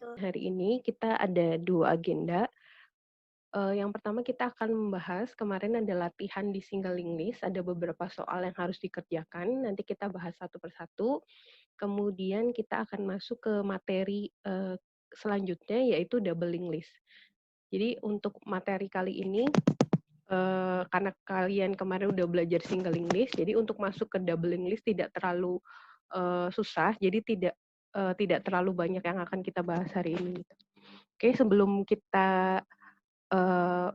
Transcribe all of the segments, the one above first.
Hari ini kita ada 2 agenda. Yang pertama kita akan membahas kemarin ada latihan di single list, ada beberapa soal yang harus dikerjakan, nanti kita bahas satu persatu. Kemudian kita akan masuk ke materi, selanjutnya yaitu double list. Jadi untuk materi kali ini, karena kalian kemarin udah belajar single list, jadi untuk masuk ke double list tidak terlalu, susah, jadi tidak terlalu banyak yang akan kita bahas hari ini. Oke, sebelum kita eee,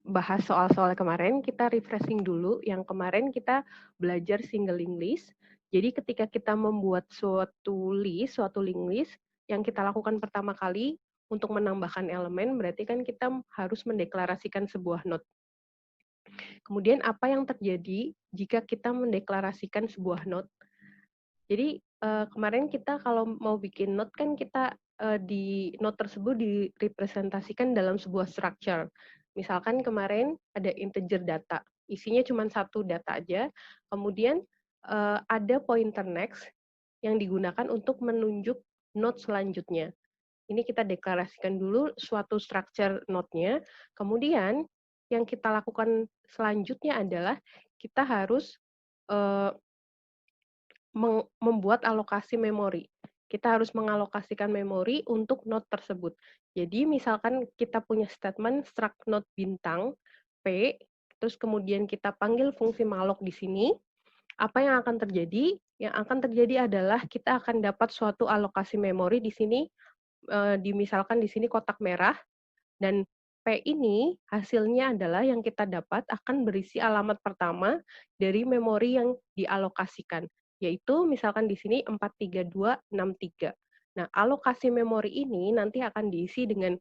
bahas soal-soal kemarin, kita refreshing dulu. Yang kemarin kita belajar single list. Jadi ketika kita membuat suatu link list, yang kita lakukan pertama kali untuk menambahkan elemen, berarti kan kita harus mendeklarasikan sebuah node. Kemudian apa yang terjadi jika kita mendeklarasikan sebuah node? Jadi, kemarin kita kalau mau bikin node kan kita, di node tersebut direpresentasikan dalam sebuah structure. Misalkan kemarin ada integer data, isinya cuma satu data aja, kemudian, ada pointer next yang digunakan untuk menunjuk node selanjutnya. Ini kita deklarasikan dulu suatu structure node-nya, kemudian yang kita lakukan selanjutnya adalah kita harus, eee membuat alokasi memori. Kita harus mengalokasikan memori untuk node tersebut. Jadi misalkan kita punya statement struct node bintang P, terus kemudian kita panggil fungsi malloc di sini, apa yang akan terjadi? Yang akan terjadi adalah kita akan dapat suatu alokasi memori di sini, misalkan di sini kotak merah, dan P ini hasilnya adalah yang kita dapat akan berisi alamat pertama dari memori yang dialokasikan, yaitu misalkan di sini 43263. Nah, alokasi memori ini nanti akan diisi dengan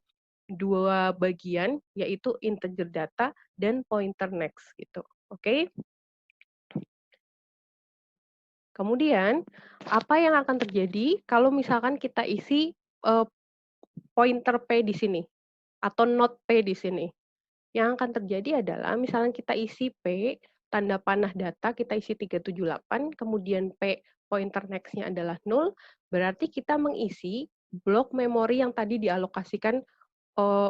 2 bagian, yaitu integer data dan pointer next gitu. Oke? Kemudian, apa yang akan terjadi kalau misalkan kita isi, pointer P di sini atau node P di sini? Yang akan terjadi adalah misalnya kita isi P, tanda panah data kita isi 378, kemudian P pointer next-nya adalah 0, berarti kita mengisi blok memori yang tadi dialokasikan,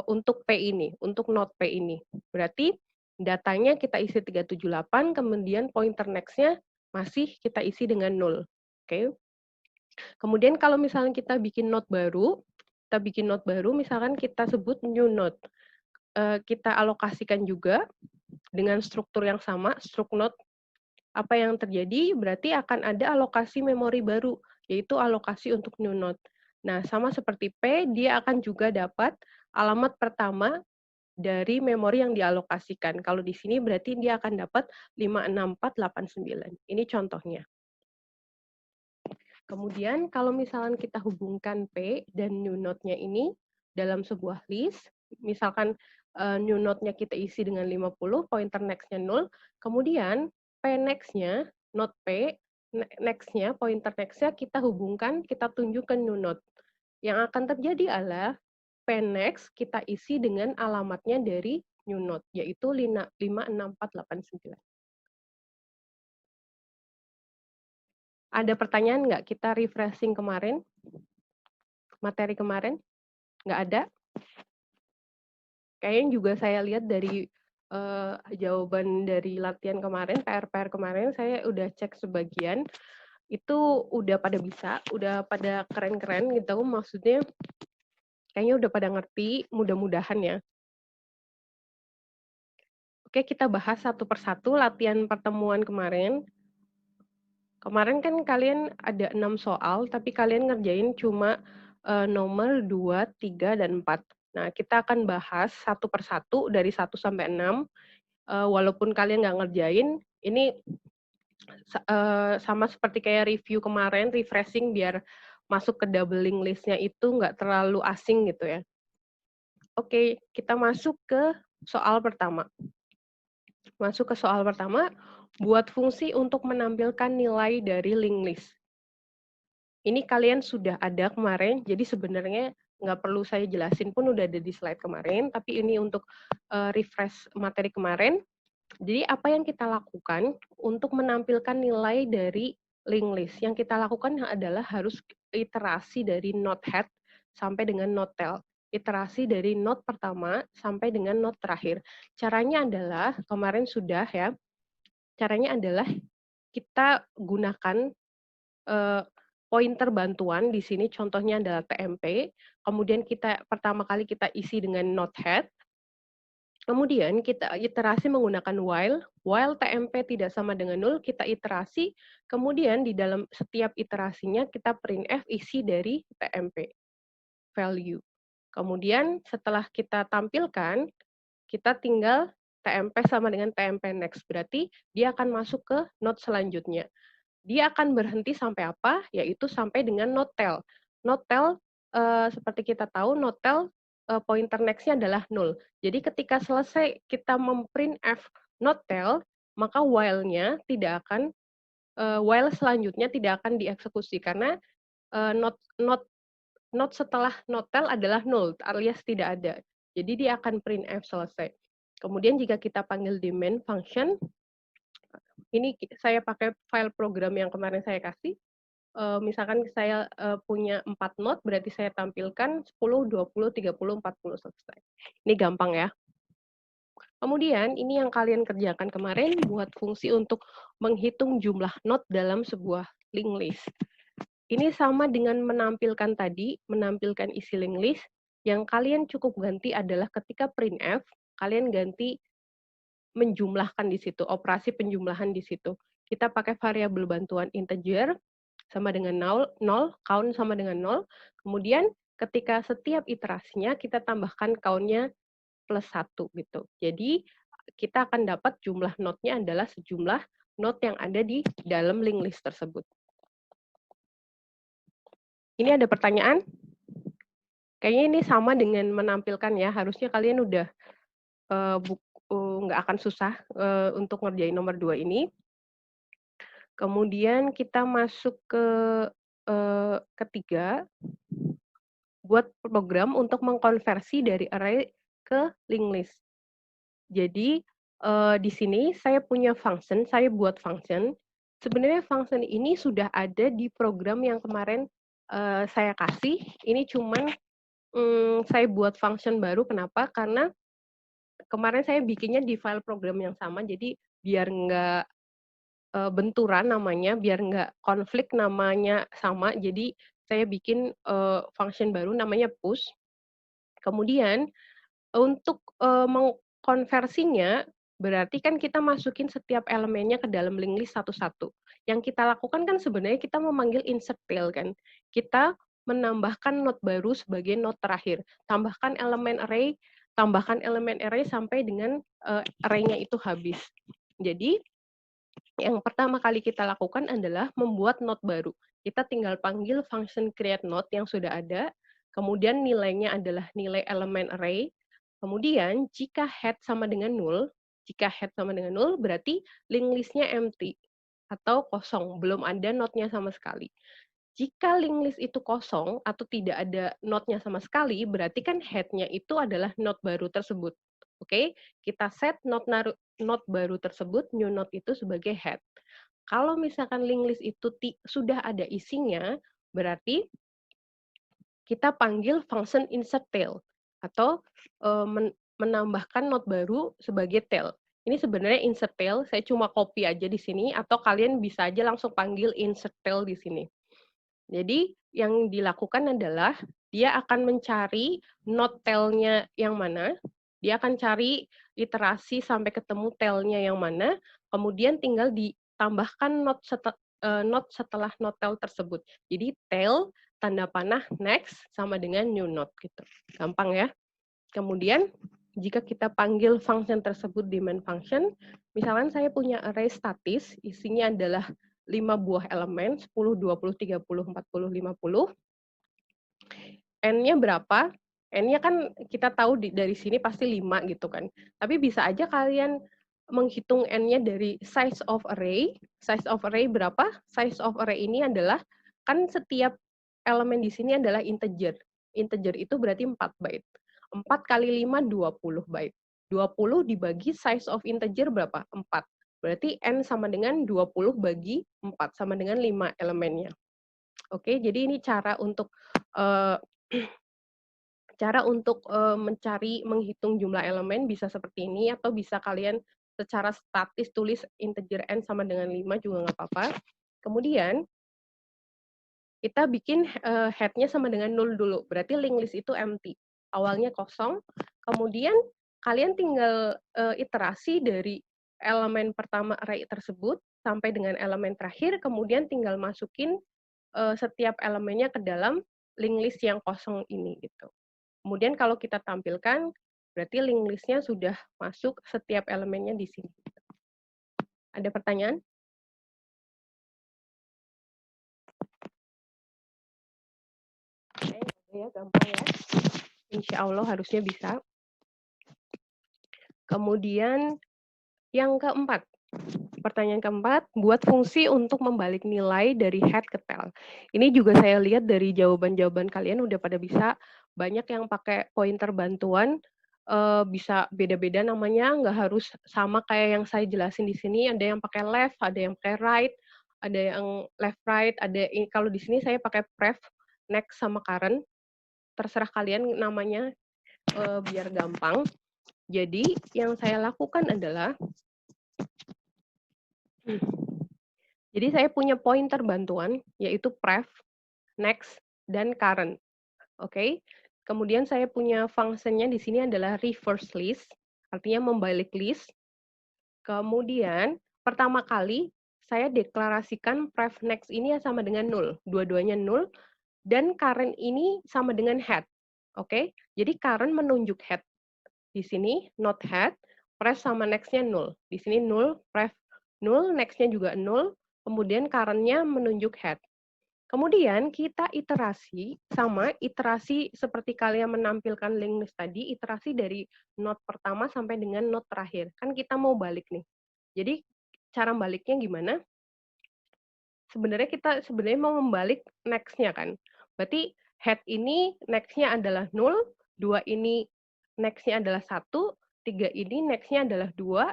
untuk P ini, untuk node P ini. Berarti datanya kita isi 378, kemudian pointer next-nya masih kita isi dengan 0. Oke. Kemudian kalau misalnya kita bikin node baru misalkan kita sebut new node. Kita alokasikan juga dengan struktur yang sama, struct node, apa yang terjadi berarti akan ada alokasi memori baru, yaitu alokasi untuk new node. Nah, sama seperti P, dia akan juga dapat alamat pertama dari memori yang dialokasikan. Kalau di sini berarti dia akan dapat 56489. Ini contohnya. Kemudian kalau misalkan kita hubungkan P dan new node-nya ini dalam sebuah list, misalkan new node-nya kita isi dengan 50, pointer next-nya 0, kemudian P next-nya, node P, next-nya, pointer next-nya kita hubungkan, kita tunjukkan new node. Yang akan terjadi adalah P next kita isi dengan alamatnya dari new node, yaitu 56489. Ada pertanyaan nggak? Kita refreshing kemarin, materi kemarin? Nggak ada? Kayaknya juga saya lihat dari, jawaban dari latihan kemarin, PR-PR kemarin, saya udah cek sebagian, itu udah pada bisa, udah pada keren-keren gitu, maksudnya kayaknya udah pada ngerti, mudah-mudahan ya. Oke, kita bahas satu persatu latihan pertemuan kemarin. Kemarin kan kalian ada 6 soal, tapi kalian ngerjain cuma, nomor 2, 3, dan 4. Nah, kita akan bahas satu persatu dari 1 sampai 6. Walaupun kalian nggak ngerjain, ini sama seperti kayak review kemarin, refreshing biar masuk ke doubling list-nya itu nggak terlalu asing gitu ya. Oke, kita masuk ke soal pertama. Masuk ke soal pertama, buat fungsi untuk menampilkan nilai dari linked list. Ini kalian sudah ada kemarin, jadi sebenarnya nggak perlu saya jelasin pun udah ada di slide kemarin, tapi ini untuk refresh materi kemarin. Jadi apa yang kita lakukan untuk menampilkan nilai dari linked list. Yang kita lakukan adalah harus iterasi dari node head sampai dengan node tail. Iterasi dari node pertama sampai dengan node terakhir. Caranya adalah, kemarin sudah ya, caranya adalah kita gunakan pointer bantuan di sini, contohnya adalah TMP, kemudian pertama kali kita isi dengan node head, kemudian kita iterasi menggunakan while TMP tidak sama dengan 0, kita iterasi, kemudian di dalam setiap iterasinya kita printf isi dari TMP, value. Kemudian setelah kita tampilkan, kita tinggal TMP sama dengan TMP next, berarti dia akan masuk ke node selanjutnya. Dia akan berhenti sampai apa? Yaitu sampai dengan node tail. Node tail, seperti kita tahu, node tail pointer next-nya adalah 0. Jadi ketika selesai kita memprintf node tail, maka while-nya tidak akan, while selanjutnya tidak akan dieksekusi, karena node setelah node tail adalah 0, alias tidak ada. Jadi dia akan printf selesai. Kemudian jika kita panggil di main function, ini saya pakai file program yang kemarin saya kasih. Misalkan saya punya 4 node, berarti saya tampilkan 10, 20, 30, 40, selesai. Ini gampang ya. Kemudian ini yang kalian kerjakan kemarin, buat fungsi untuk menghitung jumlah node dalam sebuah linked list. Ini sama dengan menampilkan tadi, menampilkan isi linked list. Yang kalian cukup ganti adalah ketika printf, kalian ganti menjumlahkan di situ, operasi penjumlahan di situ. Kita pakai variabel bantuan integer sama dengan 0, count sama dengan 0. Kemudian ketika setiap iterasinya kita tambahkan count-nya plus 1 gitu. Jadi kita akan dapat jumlah node-nya adalah sejumlah node yang ada di dalam linked list tersebut. Ini ada pertanyaan? Kayaknya ini sama dengan menampilkan ya, harusnya kalian udah nggak akan susah untuk ngerjain nomor 2 ini. Kemudian kita masuk ke ketiga, buat program untuk mengkonversi dari array ke linked list. Jadi di sini saya punya function, saya buat function. Sebenarnya function ini sudah ada di program yang kemarin saya kasih. Ini cuman saya buat function baru. Kenapa? Karena kemarin saya bikinnya di file program yang sama, jadi biar nggak benturan namanya, biar nggak konflik namanya sama, jadi saya bikin function baru namanya push. Kemudian untuk mengkonversinya, berarti kan kita masukin setiap elemennya ke dalam linked list satu-satu. Yang kita lakukan kan sebenarnya kita memanggil insert tail kan. Kita menambahkan node baru sebagai node terakhir. Tambahkan elemen array sampai dengan array-nya itu habis. Jadi yang pertama kali kita lakukan adalah membuat node baru. Kita tinggal panggil function create node yang sudah ada, kemudian nilainya adalah nilai elemen array. Kemudian jika head sama dengan 0, berarti linked list-nya empty atau kosong, belum ada node-nya sama sekali. Jika linked list itu kosong atau tidak ada node-nya sama sekali, berarti kan head-nya itu adalah node baru tersebut. Oke, kita set node baru tersebut, new node itu sebagai head. Kalau misalkan linked list itu sudah ada isinya, berarti kita panggil function insert tail atau menambahkan node baru sebagai tail. Ini sebenarnya insert tail, saya cuma copy aja di sini, atau kalian bisa aja langsung panggil insert tail di sini. Jadi yang dilakukan adalah dia akan mencari node tail-nya yang mana, dia akan cari iterasi sampai ketemu tail-nya yang mana, kemudian tinggal ditambahkan node setelah node tail tersebut. Jadi tail tanda panah next sama dengan new node gitu. Gampang ya. Kemudian jika kita panggil function tersebut di main function, misalkan saya punya array statis, isinya adalah 5 buah elemen, 10, 20, 30, 40, 50. N-nya berapa? N-nya kan kita tahu dari sini pasti 5 gitu kan. Tapi bisa aja kalian menghitung N-nya dari size of array. Size of array berapa? Size of array ini adalah, kan setiap elemen di sini adalah integer. Integer itu berarti 4 byte. 4 kali 5, 20 byte. 20 dibagi size of integer berapa? 4. Berarti N sama dengan 20 bagi 4, sama dengan 5 elemennya. Oke, jadi ini cara untuk uh, mencari, menghitung jumlah elemen bisa seperti ini, atau bisa kalian secara statis tulis integer N sama dengan 5 juga nggak apa-apa. Kemudian, kita bikin head-nya sama dengan 0 dulu, berarti linked list itu empty. Awalnya kosong, kemudian kalian tinggal iterasi dari elemen pertama array tersebut sampai dengan elemen terakhir, kemudian tinggal masukin setiap elemennya ke dalam linked list yang kosong ini gitu. Kemudian kalau kita tampilkan, berarti linked list-nya sudah masuk setiap elemennya di sini. Ada pertanyaan? Oke, ya, gampang ya. Insya Allah harusnya bisa. Kemudian yang keempat, pertanyaan keempat, buat fungsi untuk membalik nilai dari head ke tail. Ini juga saya lihat dari jawaban-jawaban kalian udah pada bisa. Banyak yang pakai pointer bantuan, bisa beda-beda namanya, nggak harus sama kayak yang saya jelasin di sini. Ada yang pakai left, ada yang pakai right, ada yang left right, ada kalau di sini saya pakai pref, next sama current. Terserah kalian namanya biar gampang. Jadi yang saya lakukan adalah jadi saya punya pointer bantuan, yaitu pref, next, dan current. Oke. Kemudian saya punya fungsinya di sini adalah reverse list, artinya membalik list. Kemudian pertama kali saya deklarasikan pref next ini sama dengan 0. Dua-duanya 0. Dan current ini sama dengan head. Oke. Jadi current menunjuk head. Di sini not head, pref sama next-nya 0. Di sini 0, pref 0, next-nya juga 0, kemudian current-nya menunjuk head. Kemudian kita iterasi sama iterasi seperti kalian menampilkan linked list tadi, iterasi dari node pertama sampai dengan node terakhir. Kan kita mau balik nih. Jadi cara baliknya gimana? Sebenarnya kita mau membalik next-nya kan. Berarti head ini next-nya adalah 0, 2 ini next-nya adalah 1, 3 ini next-nya adalah 2,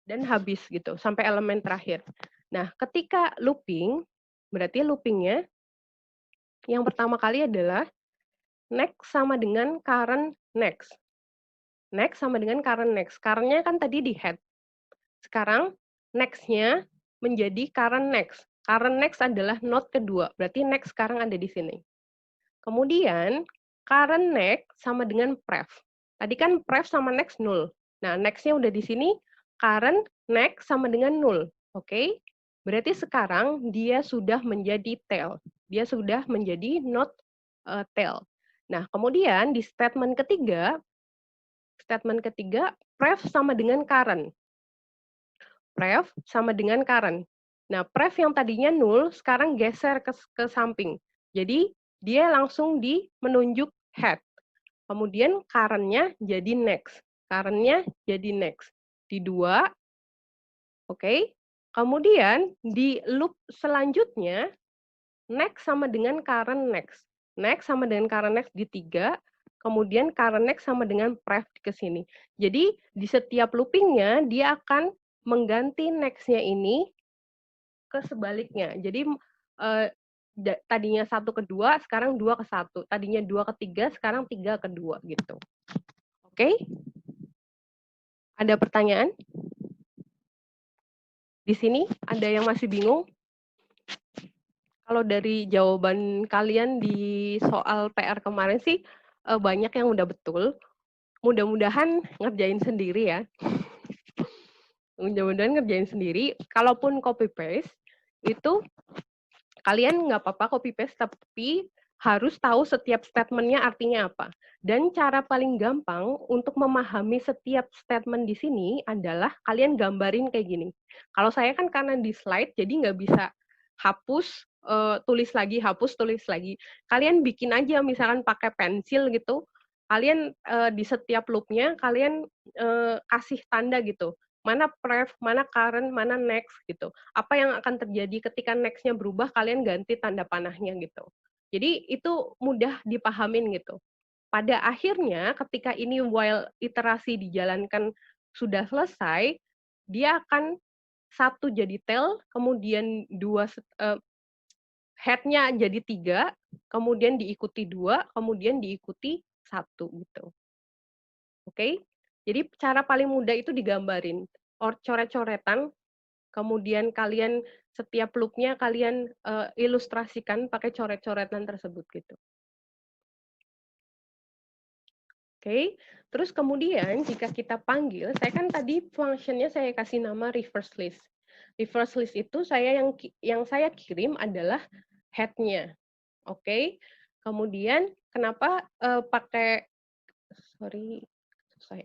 dan habis gitu, sampai elemen terakhir. Nah, ketika looping, berarti loopingnya yang pertama kali adalah next sama dengan current next. Next sama dengan current next. Current-nya kan tadi di head. Sekarang next-nya menjadi current next. Current next adalah node kedua, berarti next sekarang ada di sini. Kemudian current next sama dengan pref. Tadi kan pref sama next 0. Nah, next-nya udah di sini, current next sama dengan 0. Oke? Berarti sekarang dia sudah menjadi tail. Dia sudah menjadi node tail. Nah, kemudian di statement ketiga, pref sama dengan current. Pref sama dengan current. Nah, pref yang tadinya 0, sekarang geser ke samping. Jadi, dia langsung menunjuk head. Kemudian current-nya jadi next. Current-nya jadi next. Di 2, oke. Kemudian, di loop selanjutnya, next sama dengan current next. Next sama dengan current next di 3, kemudian current next sama dengan pref ke sini. Jadi, di setiap loopingnya, dia akan mengganti next-nya ini ke sebaliknya. Jadi tadinya 1 ke 2, sekarang 2 ke 1. Tadinya 2 ke 3, sekarang 3 ke 2 gitu. Oke? Ada pertanyaan? Di sini ada yang masih bingung? Kalau dari jawaban kalian di soal PR kemarin sih banyak yang udah betul. Mudah-mudahan ngerjain sendiri ya. Mudah-mudahan ngerjain sendiri. Kalaupun copy paste, itu kalian nggak apa-apa copy paste, tapi harus tahu setiap statementnya artinya apa. Dan cara paling gampang untuk memahami setiap statement di sini adalah kalian gambarin kayak gini. Kalau saya kan karena di slide, jadi nggak bisa hapus, tulis lagi, hapus, tulis lagi. Kalian bikin aja misalkan pakai pensil gitu, kalian di setiap loopnya kalian kasih tanda gitu. Mana pref, mana current, mana next gitu. Apa yang akan terjadi ketika next-nya berubah, kalian ganti tanda panahnya gitu. Jadi itu mudah dipahamin gitu. Pada akhirnya ketika ini while iterasi dijalankan sudah selesai, dia akan satu jadi tail, kemudian head-nya jadi 3, kemudian diikuti 2, kemudian diikuti 1 gitu. Oke? Jadi cara paling mudah itu digambarin, coret-coretan, kemudian kalian setiap loop-nya kalian ilustrasikan pakai coret-coretan tersebut gitu. Oke, terus kemudian jika kita panggil, saya kan tadi function-nya saya kasih nama reverse list. Reverse list itu yang saya kirim adalah head-nya. Oke. Kemudian kenapa pakai sorry, saya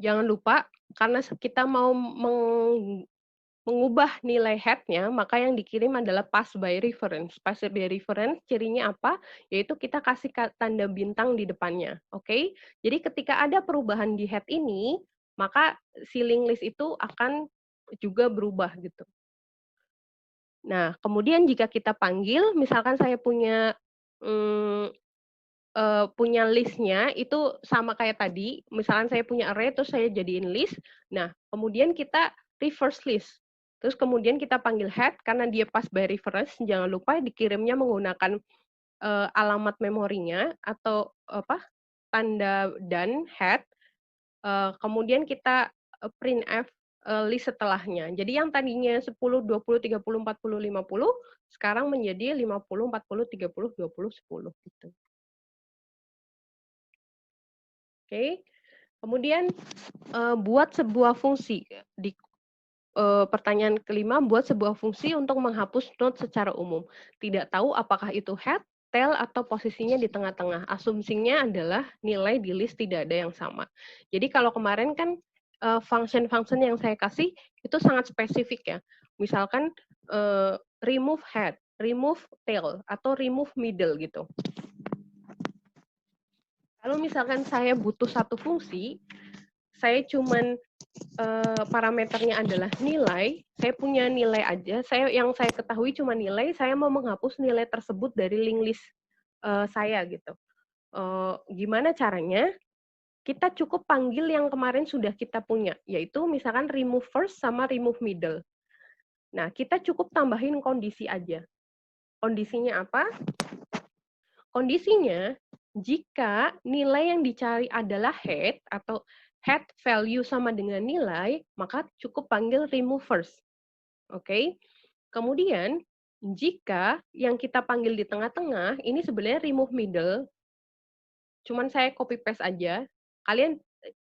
jangan lupa karena kita mau mengubah nilai head-nya, maka yang dikirim adalah pass by reference. Pass by reference cirinya apa? Yaitu kita kasih tanda bintang di depannya. Oke? Jadi ketika ada perubahan di head ini, maka si link list itu akan juga berubah gitu. Nah, kemudian jika kita panggil, misalkan saya punya punya list-nya itu sama kayak tadi, misalkan saya punya array terus saya jadiin list. Nah, kemudian kita reverse list. Terus kemudian kita panggil head karena dia pass by reference, jangan lupa dikirimnya menggunakan alamat memorinya atau apa? Tanda dan head. Kemudian kita printf list setelahnya. Jadi yang tadinya 10, 20, 30, 40, 50 sekarang menjadi 50, 40, 30, 20, 10 gitu. Oke. Kemudian buat sebuah fungsi di pertanyaan kelima, buat sebuah fungsi untuk menghapus node secara umum. Tidak tahu apakah itu head, tail, atau posisinya di tengah-tengah. Asumsinya adalah nilai di list tidak ada yang sama. Jadi kalau kemarin kan function-function yang saya kasih itu sangat spesifik ya. Misalkan remove head, remove tail, atau remove middle gitu. Kalau misalkan saya butuh satu fungsi, saya cuman parameternya adalah nilai, saya punya nilai aja, yang saya ketahui cuma nilai, saya mau menghapus nilai tersebut dari link list saya gitu. Gimana caranya? Kita cukup panggil yang kemarin sudah kita punya, yaitu misalkan remove first sama remove middle. Nah, kita cukup tambahin kondisi aja. Kondisinya apa? Kondisinya, jika nilai yang dicari adalah head atau head value sama dengan nilai, maka cukup panggil remove first. Oke. Kemudian, jika yang kita panggil di tengah-tengah, ini sebenarnya remove middle, cuman saya copy paste aja. Kalian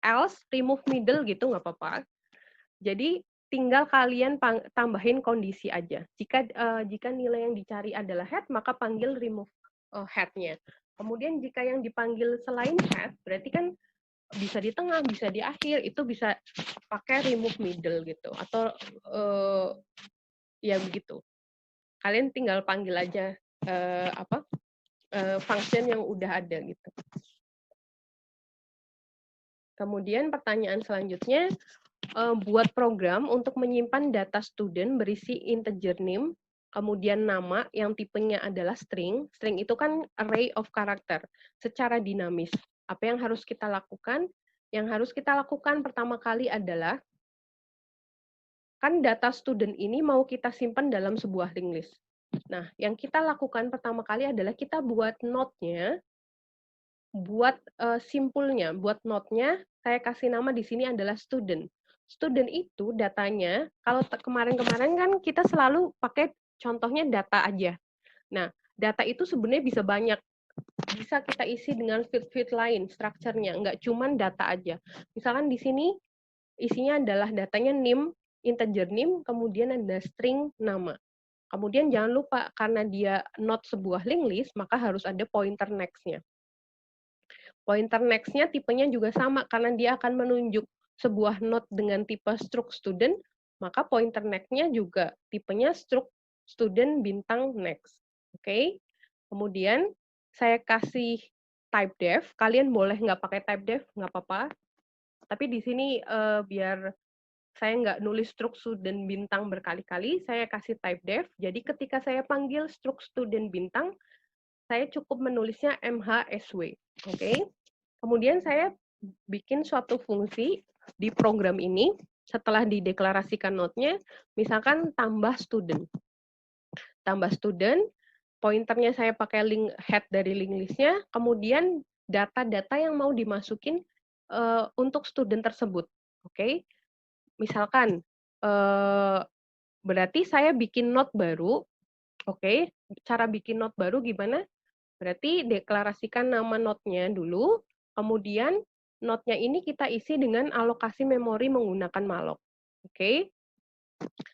else remove middle gitu nggak apa-apa. Jadi tinggal kalian tambahin kondisi aja. Jika nilai yang dicari adalah head, maka panggil remove head-nya. Kemudian jika yang dipanggil selain head, berarti kan bisa di tengah, bisa di akhir, itu bisa pakai remove middle gitu. Atau ya begitu. Kalian tinggal panggil aja function yang udah ada gitu. Kemudian pertanyaan selanjutnya, buat program untuk menyimpan data student berisi integer name, kemudian nama yang tipenya adalah string. String itu kan array of character secara dinamis. Apa yang harus kita lakukan? Yang harus kita lakukan pertama kali adalah, kan data student ini mau kita simpan dalam sebuah linked list. Nah, yang kita lakukan pertama kali adalah kita buat node-nya, buat simpulnya, buat node-nya, saya kasih nama di sini adalah student. Student itu datanya, kalau kemarin-kemarin kan kita selalu pakai contohnya data aja. Nah, data itu sebenarnya bisa banyak. Bisa kita isi dengan field-field lain, strukturnya, nggak cuman data aja. Misalkan di sini isinya adalah datanya name, integer name, kemudian ada string nama. Kemudian jangan lupa, karena dia not sebuah linked list, maka harus ada pointer next-nya. Pointer next-nya tipenya juga sama, karena dia akan menunjuk sebuah node dengan tipe struct student, maka pointer next-nya juga tipenya struct student bintang next. Oke? Kemudian saya kasih type def, kalian boleh nggak pakai type def, nggak apa-apa. Tapi di sini biar saya nggak nulis struct student bintang berkali-kali, saya kasih type def. Jadi ketika saya panggil struct student bintang, saya cukup menulisnya MHSW. Oke. Kemudian saya bikin suatu fungsi di program ini, setelah dideklarasikan node-nya, misalkan tambah student. Tambah student, pointernya saya pakai link head dari link list-nya, kemudian data-data yang mau dimasukin untuk student tersebut. Oke, misalkan berarti saya bikin node baru. Oke, cara bikin node baru gimana? Berarti deklarasikan nama node-nya dulu, kemudian node-nya ini kita isi dengan alokasi memori menggunakan malloc. Oke.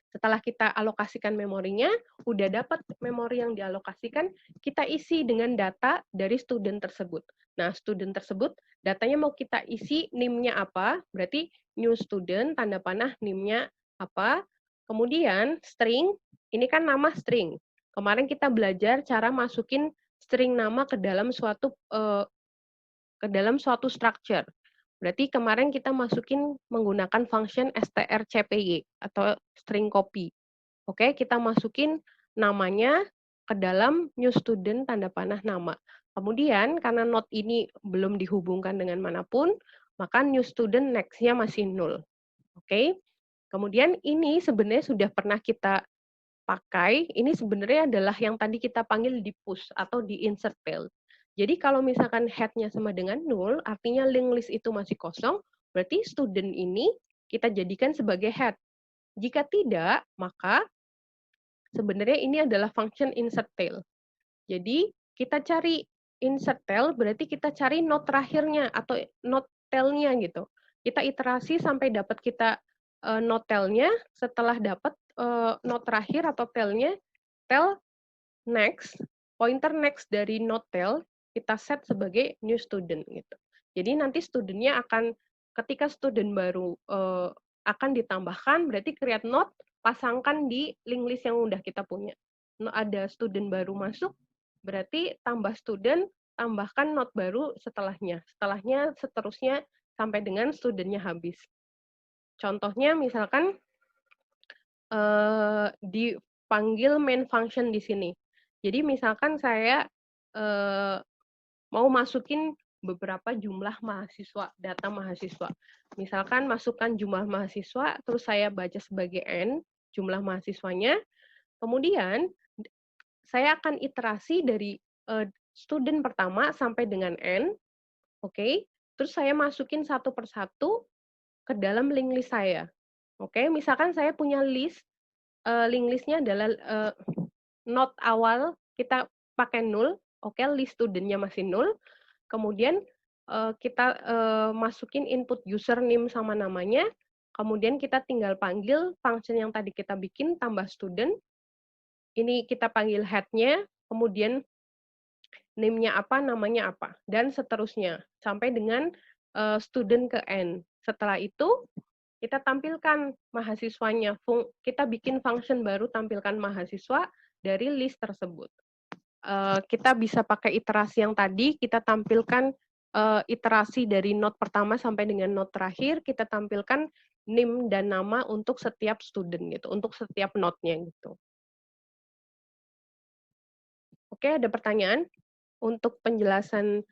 Setelah kita alokasikan memorinya, udah dapat memori yang dialokasikan, kita isi dengan data dari student tersebut. Nah, student tersebut, datanya mau kita isi NIM-nya apa, berarti new student, tanda panah NIM-nya apa. Kemudian string, ini kan nama string. Kemarin kita belajar cara masukin string nama ke dalam suatu structure. Berarti kemarin kita masukin menggunakan function strcpy atau string copy. Oke, kita masukin namanya ke dalam new student tanda panah nama. Kemudian karena node ini belum dihubungkan dengan manapun, maka new student next-nya masih null. Oke. Kemudian ini sebenarnya sudah pernah kita pakai, ini sebenarnya adalah yang tadi kita panggil di push atau di insert field. Jadi kalau misalkan head-nya sama dengan null, artinya link list itu masih kosong, berarti student ini kita jadikan sebagai head. Jika tidak, maka sebenarnya ini adalah function insert tail. Jadi kita cari insert tail, berarti kita cari node terakhirnya atau node tail-nya gitu. Kita iterasi sampai dapat kita node tail-nya, setelah dapat node terakhir atau tail-nya, tail next, pointer next dari node tail, kita set sebagai new student gitu. Jadi nanti studentnya akan, ketika student baru akan ditambahkan, berarti create node, pasangkan di link list yang udah kita punya. Ada student baru masuk, berarti tambah student, tambahkan node baru setelahnya. Setelahnya seterusnya sampai dengan studentnya habis. Contohnya misalkan dipanggil main function di sini. Jadi misalkan saya mau masukin beberapa jumlah mahasiswa, data mahasiswa. Misalkan masukkan jumlah mahasiswa, terus saya baca sebagai N, jumlah mahasiswanya. Kemudian saya akan iterasi dari student pertama sampai dengan N. Oke. Terus saya masukin satu persatu ke dalam link list saya. Oke, misalkan saya punya list, link listnya adalah node awal kita pakai null, oke, list studentnya masih null. Kemudian kita masukin input username sama namanya, kemudian kita tinggal panggil function yang tadi kita bikin tambah student. Ini kita panggil head-nya, kemudian name-nya apa, namanya apa, dan seterusnya sampai dengan student ke N. Setelah itu kita tampilkan mahasiswanya, kita bikin function baru tampilkan mahasiswa dari list tersebut. Kita bisa pakai iterasi yang tadi, kita tampilkan iterasi dari node pertama sampai dengan node terakhir, kita tampilkan name dan nama untuk setiap student gitu, untuk setiap node-nya gitu. Oke, ada pertanyaan untuk penjelasan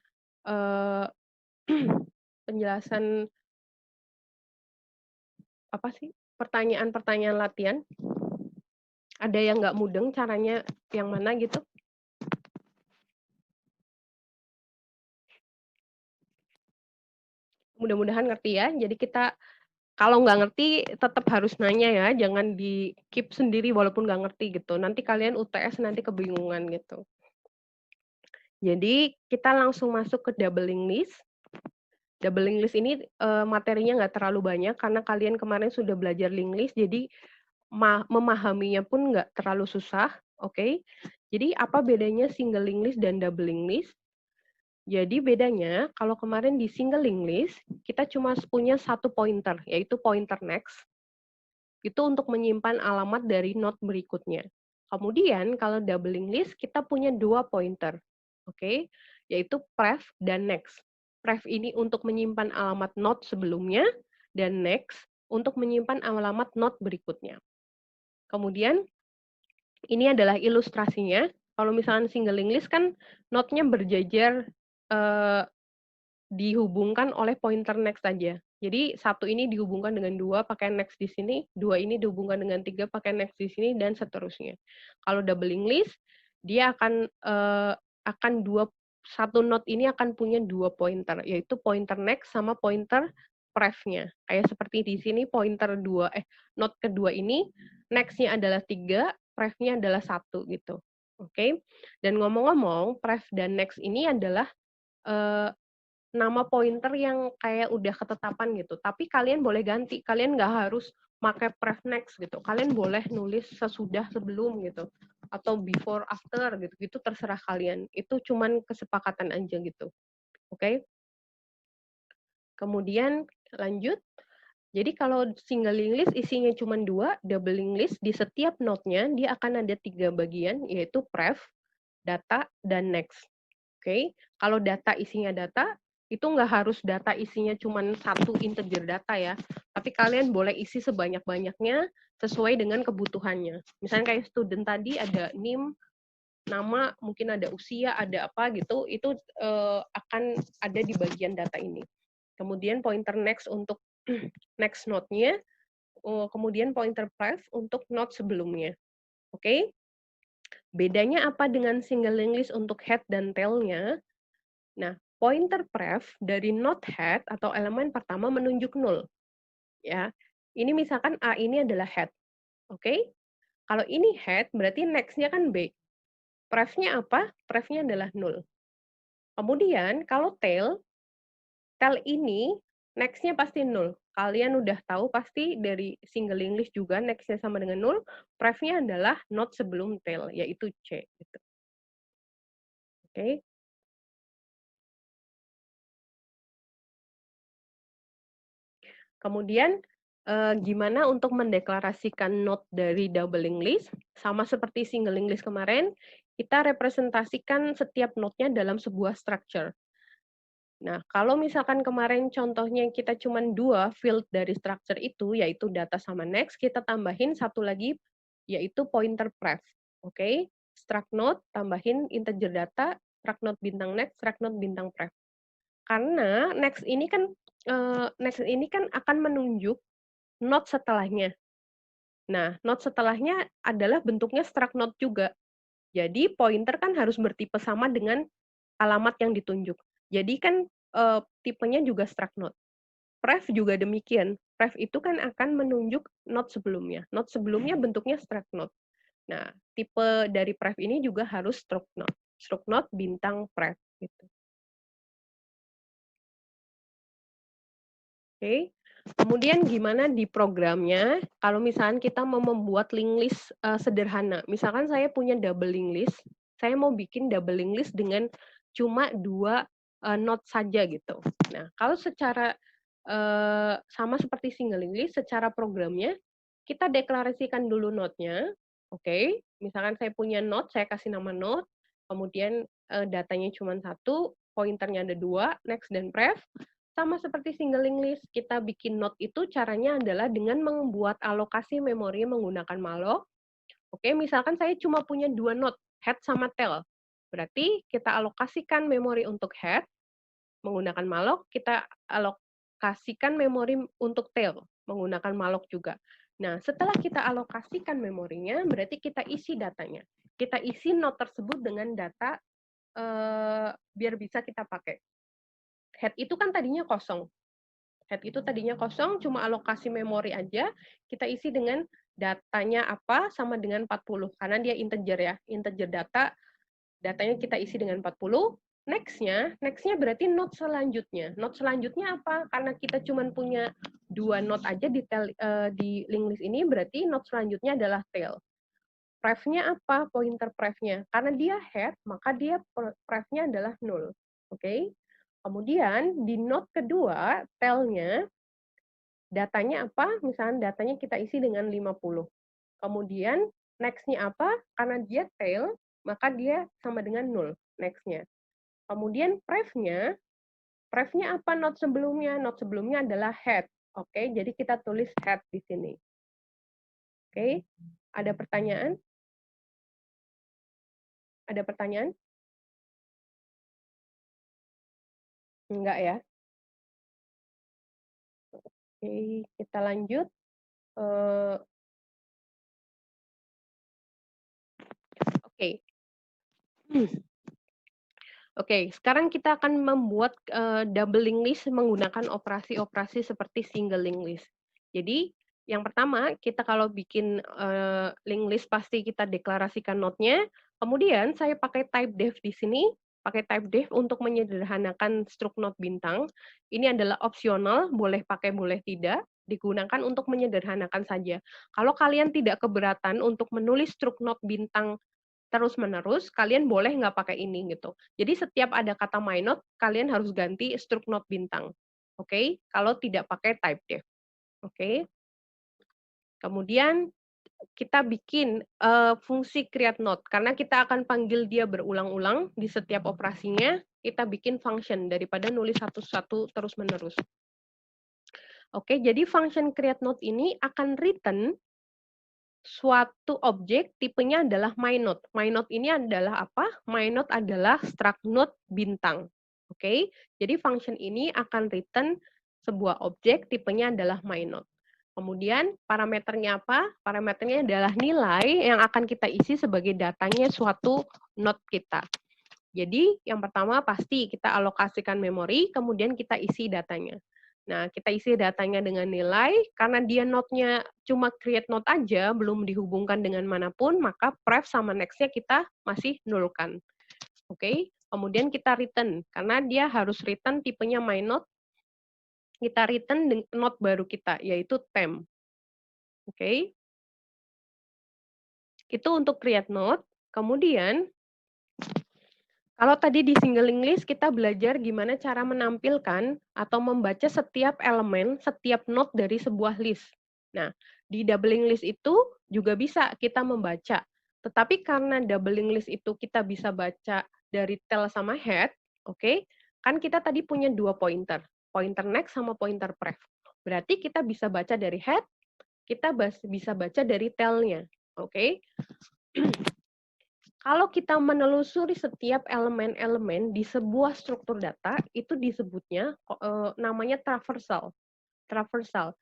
penjelasan apa sih? Pertanyaan-pertanyaan latihan? Ada yang nggak mudeng caranya yang mana gitu? Mudah-mudahan ngerti ya. Jadi kita kalau nggak ngerti tetap harus nanya ya, jangan di keep sendiri walaupun nggak ngerti gitu. Nanti kalian UTS nanti kebingungan gitu. Jadi kita langsung masuk ke doubling list. Doubling list ini materinya nggak terlalu banyak karena kalian kemarin sudah belajar link list, jadi memahaminya pun nggak terlalu susah, oke? Jadi apa bedanya single link list dan doubling list? Jadi bedanya kalau kemarin di single link list kita cuma punya satu pointer, yaitu pointer next. Itu untuk menyimpan alamat dari node berikutnya. Kemudian kalau doubling list kita punya dua pointer, oke? Yaitu pref dan next. Pref ini untuk menyimpan alamat node sebelumnya, dan next untuk menyimpan alamat node berikutnya. Kemudian ini adalah ilustrasinya. Kalau misalnya single link list kan node-nya berjajar dihubungkan oleh pointer next saja. Jadi satu ini dihubungkan dengan 2 pakai next di sini, 2 ini dihubungkan dengan 3 pakai next di sini, dan seterusnya. Kalau doubling list, dia akan 1 note ini akan punya 2 pointer, yaitu pointer next sama pointer pref-nya. Kayak seperti di sini pointer note kedua ini, next-nya adalah 3, pref-nya adalah 1 gitu. Oke. Dan ngomong-ngomong, pref dan next ini adalah eee, nama pointer yang kayak udah ketetapan gitu, tapi kalian boleh ganti, kalian nggak harus pakai pref next gitu, kalian boleh nulis sesudah, sebelum gitu, atau before, after gitu, itu terserah kalian, itu cuman kesepakatan aja gitu, oke? Kemudian lanjut, jadi kalau singling list isinya cuma 2, doubling list di setiap node-nya dia akan ada 3 bagian, yaitu pref, data, dan next. Oke, kalau data isinya data, itu nggak harus data isinya cuma satu integer data ya, tapi kalian boleh isi sebanyak-banyaknya sesuai dengan kebutuhannya. Misalnya kayak student tadi ada NIM, nama, mungkin ada usia, ada apa gitu, itu akan ada di bagian data ini. Kemudian pointer next untuk next node-nya, kemudian pointer pref untuk node sebelumnya. Oke? Bedanya apa dengan single list untuk head dan tail-nya? Nah, pointer pref dari node head atau elemen pertama menunjuk 0, ya. Ini misalkan A ini adalah head, oke? Kalau ini head berarti next-nya kan B. Pref-nya apa? Pref-nya adalah 0. Kemudian kalau tail, tail ini next-nya pasti 0. Kalian udah tahu pasti dari single list juga next-nya sama dengan 0, pref-nya adalah node sebelum tail, yaitu C. Gitu. Oke. Kemudian gimana untuk mendeklarasikan node dari doubling list? Sama seperti singling list kemarin, kita representasikan setiap node-nya dalam sebuah structure. Nah, kalau misalkan kemarin contohnya kita cuma 2 field dari structure itu, yaitu data sama next, kita tambahin satu lagi, yaitu pointer pref. Oke, struct node, tambahin integer data, struct node bintang next, struct node bintang pref. Karena next ini kan akan menunjuk node setelahnya. Nah, node setelahnya adalah bentuknya struct node juga. Jadi pointer kan harus bertipe sama dengan alamat yang ditunjuk. Jadi kan tipenya juga struct node. Pref juga demikian. Pref itu kan akan menunjuk node sebelumnya. Node sebelumnya bentuknya struct node. Nah, tipe dari pref ini juga harus struct node. Struct node bintang pref gitu. Oke. Kemudian gimana di programnya, kalau misalkan kita mau membuat link list sederhana. Misalkan saya punya double link list, saya mau bikin double link list dengan cuma 2 node saja gitu. Nah, kalau secara sama seperti single link list, secara programnya kita deklarasikan dulu node-nya. Oke, misalkan saya punya node, saya kasih nama node, kemudian datanya cuma 1, pointernya ada 2, next dan pref. Sama seperti singling list, kita bikin node itu caranya adalah dengan membuat alokasi memori menggunakan malloc. Oke, misalkan saya cuma punya 2 node, head sama tail. Berarti kita alokasikan memori untuk head menggunakan malloc, kita alokasikan memori untuk tail menggunakan malloc juga. Nah, setelah kita alokasikan memorinya, berarti kita isi datanya. Kita isi node tersebut dengan data biar bisa kita pakai. Head itu kan tadinya kosong. Head itu tadinya kosong, cuma alokasi memori aja, kita isi dengan datanya apa sama dengan 40, karena dia integer ya, integer data, datanya kita isi dengan 40, next-nya berarti node selanjutnya. Node selanjutnya apa? Karena kita cuma punya 2 node aja di link list ini, berarti node selanjutnya adalah tail. Pref-nya apa? Pointer pref-nya. Karena dia head, maka dia pref-nya adalah 0. Oke? Kemudian di node kedua, tail-nya, datanya apa? Misalnya datanya kita isi dengan 50. Kemudian next-nya apa? Karena dia tail, maka dia sama dengan 0 next-nya. Kemudian pref-nya apa node sebelumnya? Node sebelumnya adalah head. Oke, jadi kita tulis head di sini. Oke, ada pertanyaan? Ada pertanyaan? Enggak ya? Oke, kita lanjut. Oke. Oke, sekarang kita akan membuat double linked list menggunakan operasi-operasi seperti single linked list. Jadi, yang pertama, kita kalau bikin linked list pasti kita deklarasikan node-nya. Kemudian saya pakai type def di sini, pakai type def untuk menyederhanakan struct node bintang. Ini adalah opsional, boleh pakai, boleh tidak, digunakan untuk menyederhanakan saja. Kalau kalian tidak keberatan untuk menulis struct node bintang terus-menerus, kalian boleh nggak pakai ini gitu. Jadi setiap ada kata MyNode, kalian harus ganti struct node bintang. Oke, kalau tidak pakai type def. Oke. Kemudian kita bikin fungsi create node karena kita akan panggil dia berulang-ulang di setiap operasinya, kita bikin function daripada nulis satu-satu terus-menerus. Oke, jadi function create node ini akan return suatu objek tipenya adalah MyNode. MyNode ini adalah apa? MyNode adalah struct node bintang. Oke, jadi function ini akan return sebuah objek tipenya adalah MyNode. Kemudian parameternya apa? Parameternya adalah nilai yang akan kita isi sebagai datanya suatu node kita. Jadi yang pertama pasti kita alokasikan memori, kemudian kita isi datanya. Nah, kita isi datanya dengan nilai, karena dia node-nya cuma create node aja, belum dihubungkan dengan manapun, maka pref sama next-nya kita masih nulkan. Oke, kemudian kita return, karena dia harus return tipenya MyNode, kita return node baru kita, yaitu temp. Oke, itu untuk create node. Kemudian kalau tadi di single linked list kita belajar gimana cara menampilkan atau membaca setiap elemen, setiap node dari sebuah list. Nah, di double linked list itu juga bisa kita membaca. Tetapi karena double linked list itu kita bisa baca dari tail sama head, oke? Kan kita tadi punya dua pointer, pointer next sama pointer pref. Berarti kita bisa baca dari head, kita bisa baca dari tail-nya, oke? Kalau kita menelusuri setiap elemen-elemen di sebuah struktur data, itu disebutnya namanya traversal. Traversal.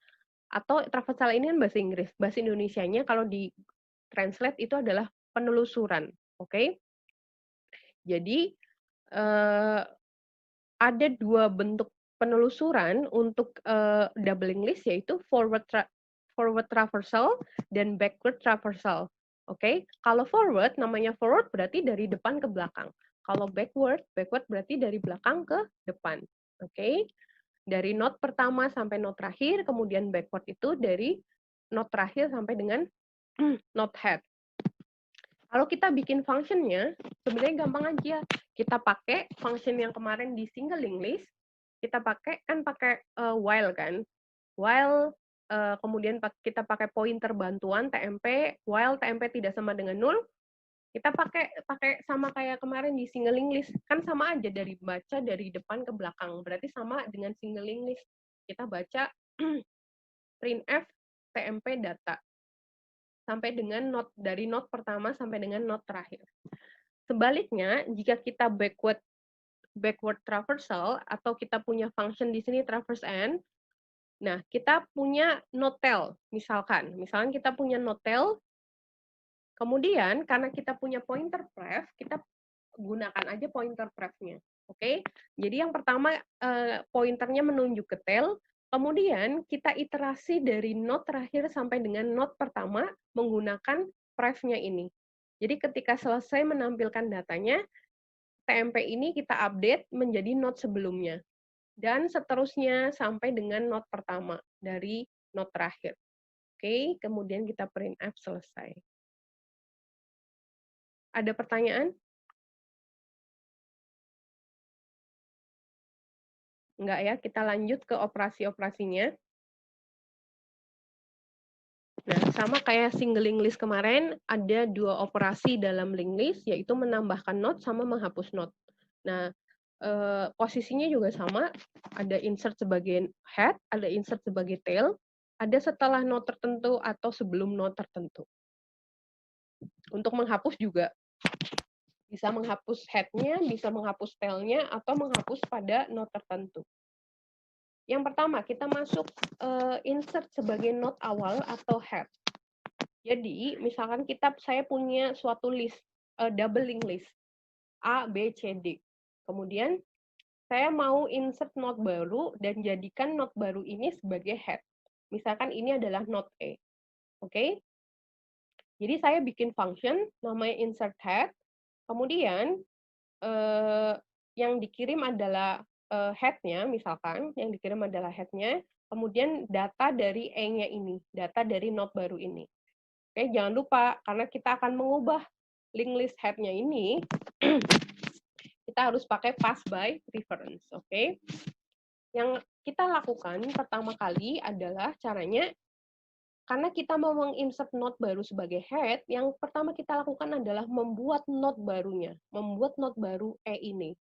Atau traversal ini kan bahasa Inggris. Bahasa Indonesianya kalau di translate itu adalah penelusuran. Oke? Jadi, ada dua bentuk penelusuran untuk doubling list, yaitu forward traversal dan backward traversal. Oke, kalau forward namanya forward berarti dari depan ke belakang. Kalau backward berarti dari belakang ke depan. Oke, dari node pertama sampai node terakhir, kemudian backward itu dari node terakhir sampai dengan node head. Kalau kita bikin functionnya, sebenarnya gampang aja. Kita pakai function yang kemarin di single linked list, kita pakai while kan. While kemudian kita pakai pointer bantuan TMP, while TMP tidak sama dengan 0, kita pakai sama kayak kemarin di single linked list. Kan sama aja dari baca dari depan ke belakang. Berarti sama dengan single linked list. Kita baca printf TMP data sampai dengan dari node pertama sampai dengan node terakhir. Sebaliknya, jika kita backward traversal atau kita punya function di sini traverse n, nah kita punya node tail, misalkan kita punya node tail, kemudian karena kita punya pointer pref, kita gunakan aja pointer prefnya. Oke, jadi yang pertama pointernya menunjuk ke tail, kemudian kita iterasi dari node terakhir sampai dengan node pertama menggunakan prefnya ini. Jadi ketika selesai menampilkan datanya, TMP ini kita update menjadi node sebelumnya. Dan seterusnya sampai dengan node pertama dari node terakhir. Oke, kemudian kita printf selesai. Ada pertanyaan? Enggak ya, kita lanjut ke operasi-operasinya. Nah, sama kayak single linked list kemarin, ada dua operasi dalam linked list, yaitu menambahkan node sama menghapus node. Nah, posisinya juga sama, ada insert sebagai head, ada insert sebagai tail, ada setelah node tertentu atau sebelum node tertentu. Untuk menghapus juga Bisa menghapus head-nya, bisa menghapus tail-nya, atau menghapus pada node tertentu. Yang pertama, kita masuk insert sebagai node awal atau head. Jadi, misalkan saya punya suatu list, double linked list, A, B, C, D. Kemudian, saya mau insert node baru dan jadikan node baru ini sebagai head. Misalkan ini adalah node E. Oke? Jadi, saya bikin function namanya insert head. Kemudian, yang dikirim adalah head-nya, misalkan, yang dikirim adalah head-nya. Kemudian, data dari E-nya ini, data dari node baru ini. Oke, jangan lupa, karena kita akan mengubah linked list head-nya ini, kita harus pakai pass by reference. Oke? Yang kita lakukan pertama kali adalah caranya, karena kita mau menginsert node baru sebagai head, yang pertama kita lakukan adalah membuat node barunya, membuat node baru E ini.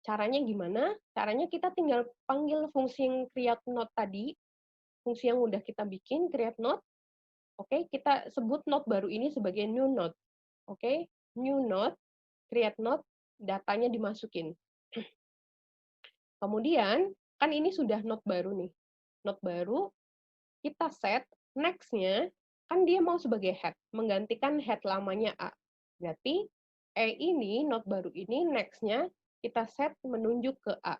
Caranya gimana? Caranya kita tinggal panggil fungsi yang create node tadi, fungsi yang udah kita bikin, create node. Oke, kita sebut node baru ini sebagai new node. Oke, new node, create node, datanya dimasukin. Kemudian, kan ini sudah node baru nih. Node baru, kita set next-nya, kan dia mau sebagai head, menggantikan head lamanya A. Berarti E ini, node baru ini, next-nya kita set menunjuk ke A.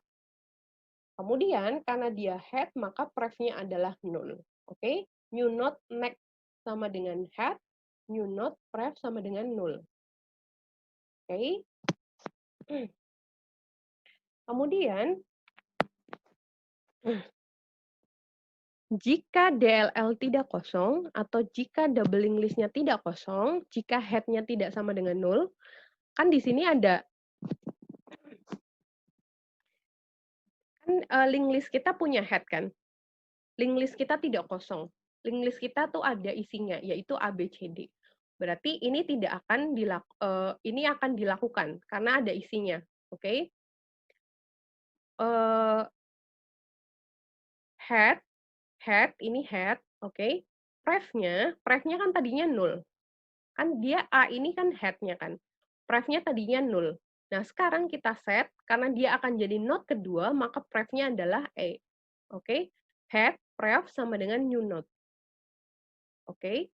Kemudian, karena dia head, maka pref-nya adalah null. Oke, new node next sama dengan head, new node pref sama dengan null. Oke. Kemudian, jika DLL tidak kosong, atau jika double linked list-nya tidak kosong, jika head-nya tidak sama dengan null, kan di sini ada, kan linked list kita punya head kan? Linked list kita tidak kosong. Linked list kita tuh ada isinya, yaitu A, B, C, D. Berarti ini tidak akan ini akan dilakukan, karena ada isinya. Oke? Head, ini head, oke. Pref-nya kan tadinya null. Kan dia A ini kan head-nya kan. Pref-nya tadinya null. Nah, sekarang kita set, karena dia akan jadi node kedua, maka pref-nya adalah E. Oke? Head, pref sama dengan new node. Oke?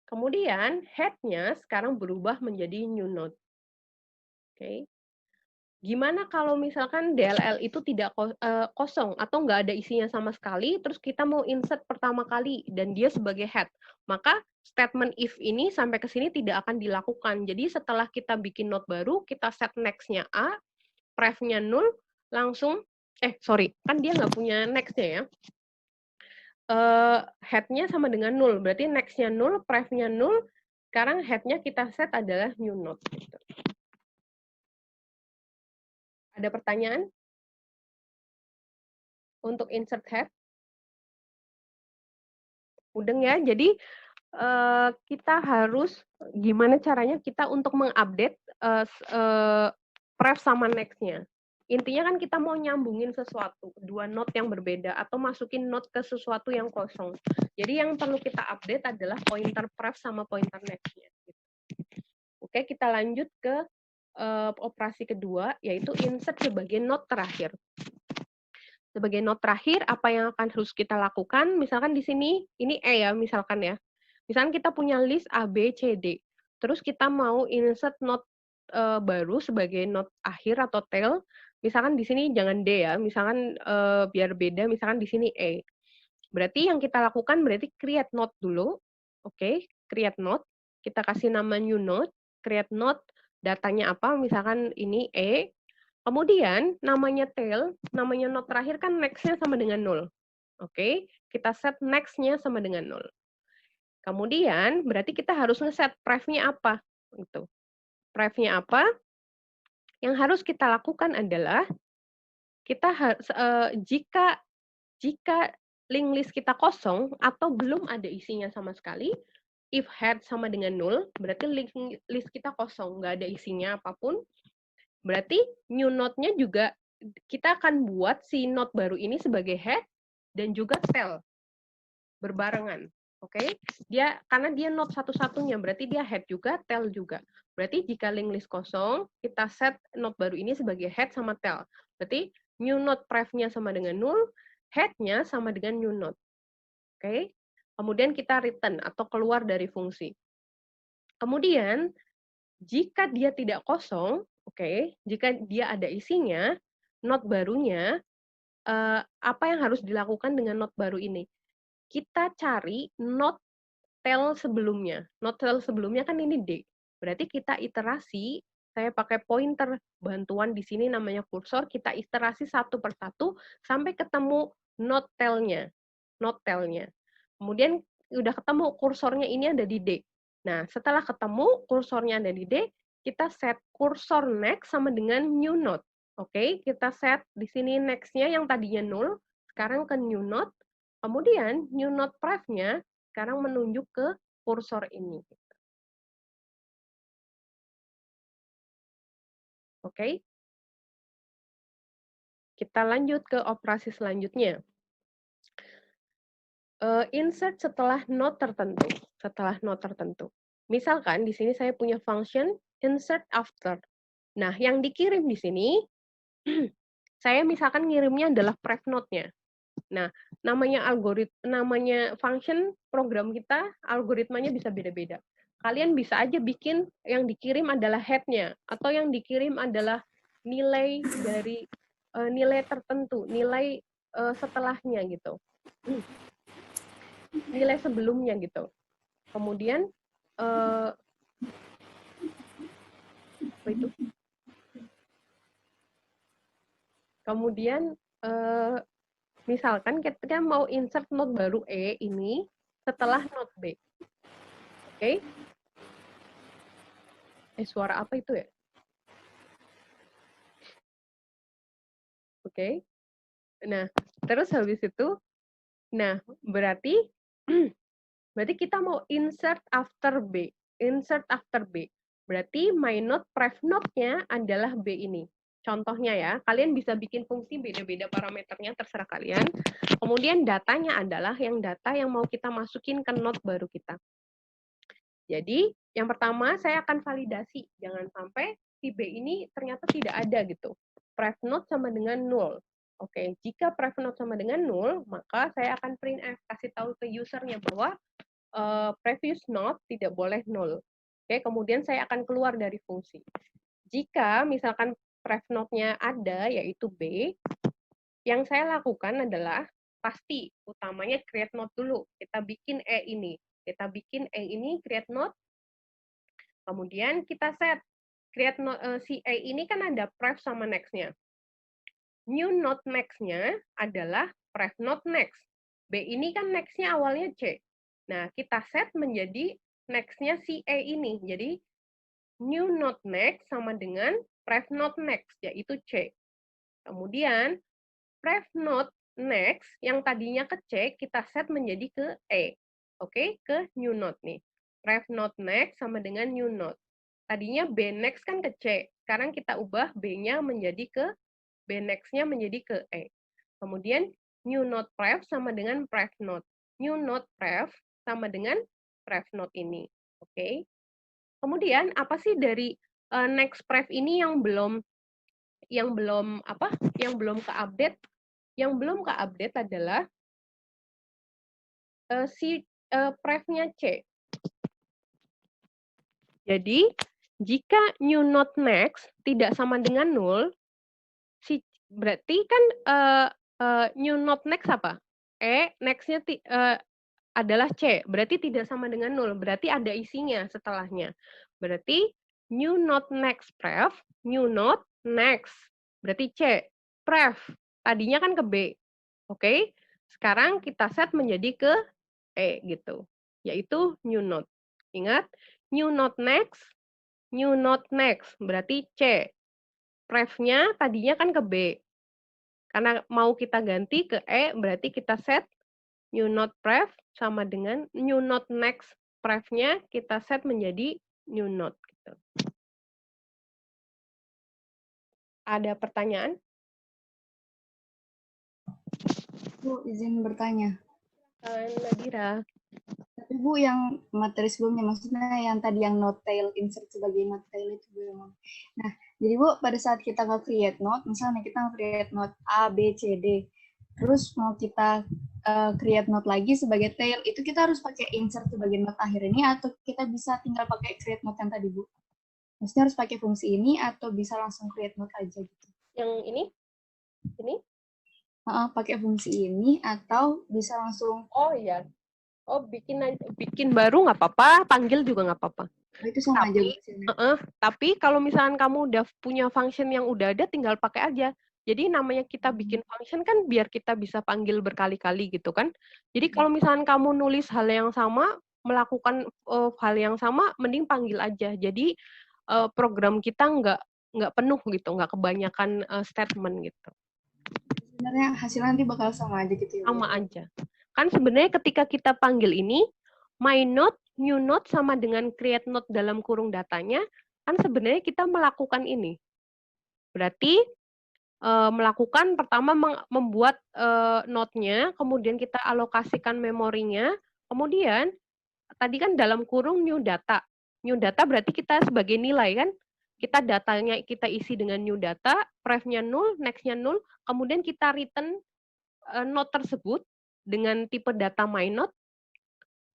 Kemudian, head-nya sekarang berubah menjadi new node. Oke? Gimana kalau misalkan DLL itu tidak kosong atau nggak ada isinya sama sekali, terus kita mau insert pertama kali dan dia sebagai head, maka statement if ini sampai ke sini tidak akan dilakukan. Jadi setelah kita bikin node baru, kita set next-nya A, pref-nya null, langsung, kan dia nggak punya next-nya ya. Head-nya sama dengan null, berarti next-nya null, pref-nya null, sekarang head-nya kita set adalah new node. Gitu. Ada pertanyaan? Untuk insert head? Mudeng ya, jadi kita harus gimana caranya kita untuk mengupdate pref sama next-nya. Intinya kan kita mau nyambungin sesuatu, dua node yang berbeda, atau masukin node ke sesuatu yang kosong. Jadi yang perlu kita update adalah pointer pref sama pointer next-nya. Oke, kita lanjut ke operasi kedua, yaitu insert sebagai node terakhir. Sebagai node terakhir, apa yang akan harus kita lakukan? Misalkan di sini, ini E ya, misalkan ya. Misalkan kita punya list A, B, C, D. Terus kita mau insert node baru sebagai node akhir atau tail. Misalkan di sini jangan D ya, misalkan biar beda, misalkan di sini E. Berarti yang kita lakukan berarti create node dulu. Oke, create node. Kita kasih nama new node, create node, datanya apa, misalkan ini E. Kemudian namanya tail, namanya node terakhir kan next-nya sama dengan 0. Oke, kita set next-nya sama dengan 0. Kemudian berarti kita harus ngeset pref-nya apa. Gitu. Pref-nya apa? Yang harus kita lakukan adalah kita jika linked list kita kosong atau belum ada isinya sama sekali, if head sama dengan 0, berarti linked list kita kosong, nggak ada isinya apapun. Berarti new node-nya juga kita akan buat si node baru ini sebagai head dan juga tail berbarengan. Oke, karena dia node satu-satunya, berarti dia head juga, tail juga. Berarti jika link list kosong, kita set node baru ini sebagai head sama tail. Berarti new node pref-nya sama dengan 0, head-nya sama dengan new node. Oke, kemudian kita return atau keluar dari fungsi. Kemudian, jika dia tidak kosong, jika dia ada isinya, node barunya, apa yang harus dilakukan dengan node baru ini? Kita cari node tail sebelumnya. Node tail sebelumnya kan ini D. Berarti kita iterasi, saya pakai pointer bantuan di sini namanya kursor, kita iterasi satu persatu sampai ketemu node tail-nya. Node tail-nya. Kemudian udah ketemu kursornya ini ada di D. Nah, setelah ketemu kursornya ada di D, kita set kursor next sama dengan new node. Oke, kita set di sini next-nya yang tadinya 0, sekarang ke new node. Kemudian new node pref-nya sekarang menunjuk ke kursor ini. Oke. Kita lanjut ke operasi selanjutnya. Insert setelah node tertentu. Setelah node tertentu. Misalkan di sini saya punya function insert after. Nah, yang dikirim di sini, saya misalkan ngirimnya adalah pref node-nya. Nah, namanya function program kita, algoritmanya bisa beda-beda. Kalian bisa aja bikin yang dikirim adalah head-nya, atau yang dikirim adalah nilai dari nilai tertentu, nilai setelahnya gitu. Nilai sebelumnya gitu. Kemudian apa itu? Kemudian misalkan kita mau insert node baru E ini setelah node B. Oke? Suara apa itu ya? Oke. Nah, terus habis itu, nah berarti kita mau insert after B. Insert after B. Berarti my node pref node-nya adalah B ini. Contohnya ya, kalian bisa bikin fungsi beda-beda parameternya, terserah kalian. Kemudian datanya adalah data yang mau kita masukin ke node baru kita. Jadi, yang pertama saya akan validasi. Jangan sampai si B ini ternyata tidak ada gitu. Pref node sama dengan 0. Oke, jika pref node sama dengan 0, maka saya akan printf, kasih tahu ke usernya bahwa previous node tidak boleh 0. Oke, kemudian saya akan keluar dari fungsi. Jika misalkan pref node-nya ada, yaitu B, yang saya lakukan adalah pasti utamanya create node dulu. Kita bikin E ini. Kita bikin E ini create node. Kemudian kita set create node, si E ini kan ada pref sama next-nya. New node next-nya adalah pref node next. B ini kan next-nya awalnya C. Nah, kita set menjadi next-nya si E ini. Jadi, new node next sama dengan pref node next, yaitu C. Kemudian, pref node next yang tadinya ke C, kita set menjadi ke E. Oke, ke new node nih. Pref node next sama dengan new node. Tadinya B next kan ke C. Sekarang kita ubah B-nya menjadi ke B next-nya menjadi ke E. Kemudian new node pref sama dengan pref node. New node pref sama dengan pref node ini. Oke. Kemudian apa sih dari next pref ini yang belum ke-update? Yang belum ke-update adalah si pref-nya C. Jadi, jika new node next tidak sama dengan 0, berarti kan new node next apa? E, next-nya adalah C, berarti tidak sama dengan 0, berarti ada isinya setelahnya. Berarti new node next pref, new node next, berarti C. Pref, tadinya kan ke B. Oke, sekarang kita set menjadi ke E gitu, yaitu new node. Ingat, new node next, berarti C. Pref-nya tadinya kan ke B. Karena mau kita ganti ke E, berarti kita set new node pref sama dengan new node next pref-nya kita set menjadi new node. Gitu. Ada pertanyaan? Bu, izin bertanya. Nadira. Tapi Bu, yang materi sebelumnya, maksudnya yang tadi yang note tail, insert sebagai note tail itu Bu yang mau. Nah, jadi Bu, pada saat kita nge-create note, misalnya kita nge-create note A, B, C, D, terus mau kita create note lagi sebagai tail, itu kita harus pakai insert sebagai note akhir ini, atau kita bisa tinggal pakai create note yang tadi Bu? Maksudnya harus pakai fungsi ini, atau bisa langsung create note aja gitu? Yang ini? Ini? Pakai fungsi ini, atau bisa langsung, Oh iya. Oh, bikin baru nggak apa-apa, panggil juga nggak apa-apa. itu sama aja Bu Tapi, hasilnya? tapi kalau misalkan kamu udah punya function yang udah ada, tinggal pakai aja. Jadi namanya kita bikin function kan biar kita bisa panggil berkali-kali gitu kan. Jadi kalau misalkan kamu nulis hal yang sama, melakukan hal yang sama, mending panggil aja. Jadi program kita nggak penuh gitu, nggak kebanyakan statement gitu. Sebenarnya hasilnya nanti bakal sama aja gitu ya Bu ya? Sama aja. Kan sebenarnya ketika kita panggil ini, my note, new note sama dengan create note dalam kurung datanya, kan sebenarnya kita melakukan ini. Berarti melakukan pertama membuat note-nya, kemudian kita alokasikan memorinya, kemudian tadi kan dalam kurung new data. New data berarti kita sebagai nilai kan, kita datanya kita isi dengan new data, pref-nya 0, next-nya 0, kemudian kita return note tersebut dengan tipe data my note,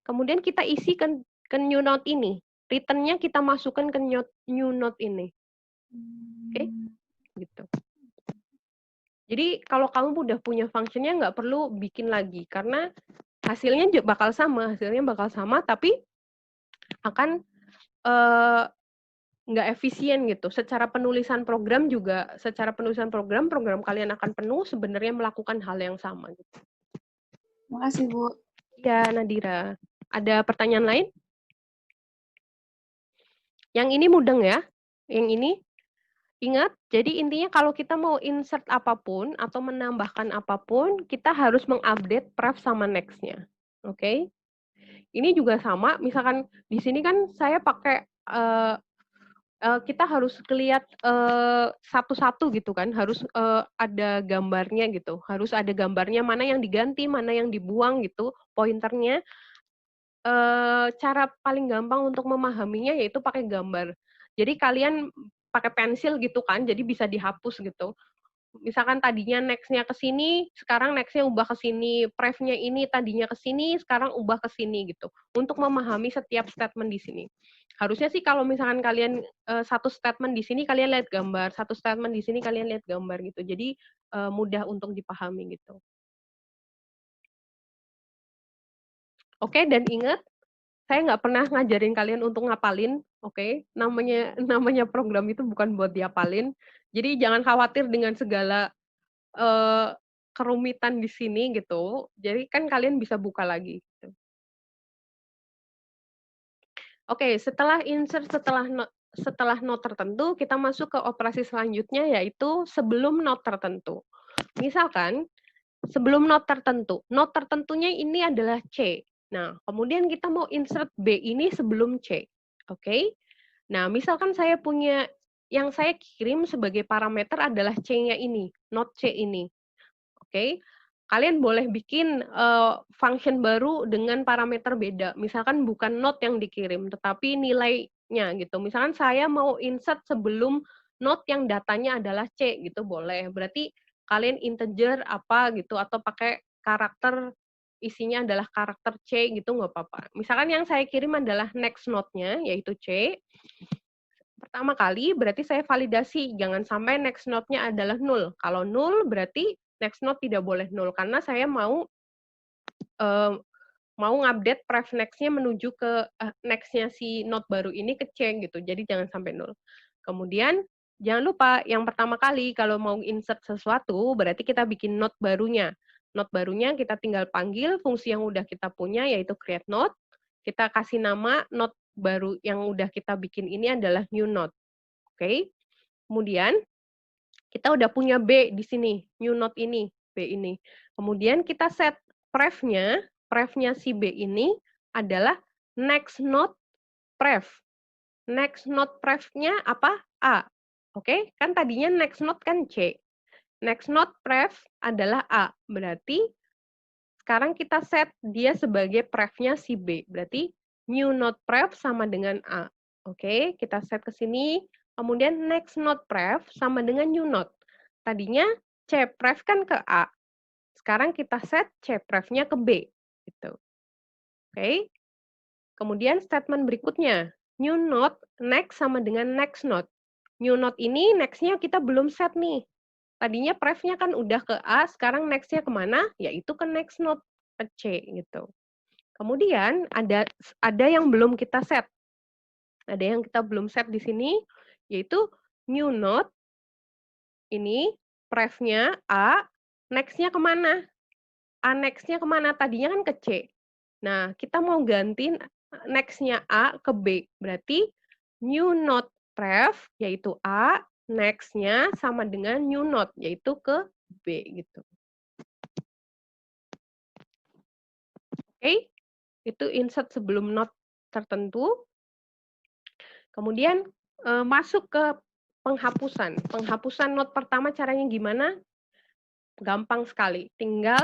kemudian kita isi ke new note ini. Return-nya kita masukkan ke new note ini. Oke? Gitu. Jadi kalau kamu udah punya function-nya nggak perlu bikin lagi karena hasilnya bakal sama, tapi akan nggak efisien gitu. Secara penulisan program program kalian akan penuh sebenarnya melakukan hal yang sama. Gitu. Makasih Bu. Ya, Nadira. Ada pertanyaan lain? Yang ini mudeng ya. Yang ini ingat, jadi intinya kalau kita mau insert apapun atau menambahkan apapun, kita harus mengupdate pref sama next-nya. Oke? Okay? Ini juga sama, misalkan di sini kan saya pakai kita harus lihat satu-satu gitu kan, harus ada gambarnya gitu, harus ada gambarnya mana yang diganti, mana yang dibuang gitu, pointernya. Cara paling gampang untuk memahaminya yaitu pakai gambar. Jadi kalian pakai pensil gitu kan, jadi bisa dihapus gitu. Misalkan tadinya next-nya ke sini, sekarang next-nya ubah ke sini, pref-nya ini tadinya ke sini, sekarang ubah ke sini gitu. Untuk memahami setiap statement di sini. Harusnya sih kalau misalkan kalian satu statement di sini kalian lihat gambar, satu statement di sini kalian lihat gambar gitu. Jadi mudah untuk dipahami gitu. Oke, dan ingat saya nggak pernah ngajarin kalian untuk ngapalin, oke? Namanya namanya program itu bukan buat diapalin. Jadi jangan khawatir dengan segala kerumitan di sini gitu. Jadi kan kalian bisa buka lagi. Gitu. Oke, setelah insert setelah not tertentu, kita masuk ke operasi selanjutnya yaitu sebelum not tertentu. Misalkan sebelum not tertentunya ini adalah C. Nah, kemudian kita mau insert B ini sebelum C. Oke. Nah, misalkan saya punya yang saya kirim sebagai parameter adalah C-nya ini, not C ini. Oke. Kalian boleh bikin function baru dengan parameter beda. Misalkan bukan not yang dikirim, tetapi nilainya gitu. Misalkan saya mau insert sebelum not yang datanya adalah C gitu, boleh. Berarti kalian integer apa gitu atau pakai karakter isinya adalah karakter C gitu nggak apa-apa. Misalkan yang saya kirim adalah next note-nya yaitu C. Pertama kali berarti saya validasi, jangan sampai next note-nya adalah 0. Kalau 0 berarti next note tidak boleh 0 karena saya mau ngupdate pref next-nya menuju ke next-nya si note baru ini ke C gitu. Jadi jangan sampai 0. Kemudian jangan lupa yang pertama kali kalau mau insert sesuatu berarti kita bikin note barunya. Note barunya kita tinggal panggil fungsi yang udah kita punya yaitu create note. Kita kasih nama note baru yang udah kita bikin ini adalah new note. Oke. Kemudian kita udah punya B di sini, new note ini, B ini. Kemudian kita set pref-nya si B ini adalah next note pref. Next note pref-nya apa? A. Oke, kan tadinya next note kan C. Next note pref adalah A. Berarti sekarang kita set dia sebagai pref-nya si B. Berarti new node pref sama dengan A. Oke, kita set ke sini. Kemudian next node pref sama dengan new node. Tadinya C pref kan ke A. Sekarang kita set C pref-nya ke B. Gitu. Oke. Kemudian statement berikutnya. New node next sama dengan next node. New node ini next-nya kita belum set nih. Tadinya pref-nya kan udah ke A, sekarang next-nya kemana? Yaitu ke next node, ke C gitu. Kemudian ada yang belum kita set. Ada yang kita belum set di sini, yaitu new node, ini pref-nya A, next-nya kemana? A next-nya kemana? Tadinya kan ke C. Nah, kita mau gantiin next-nya A ke B. Berarti new node pref, yaitu A, next-nya sama dengan new node, yaitu ke B gitu. Oke, itu insert sebelum node tertentu. Kemudian masuk ke penghapusan. Penghapusan node pertama caranya gimana? Gampang sekali. Tinggal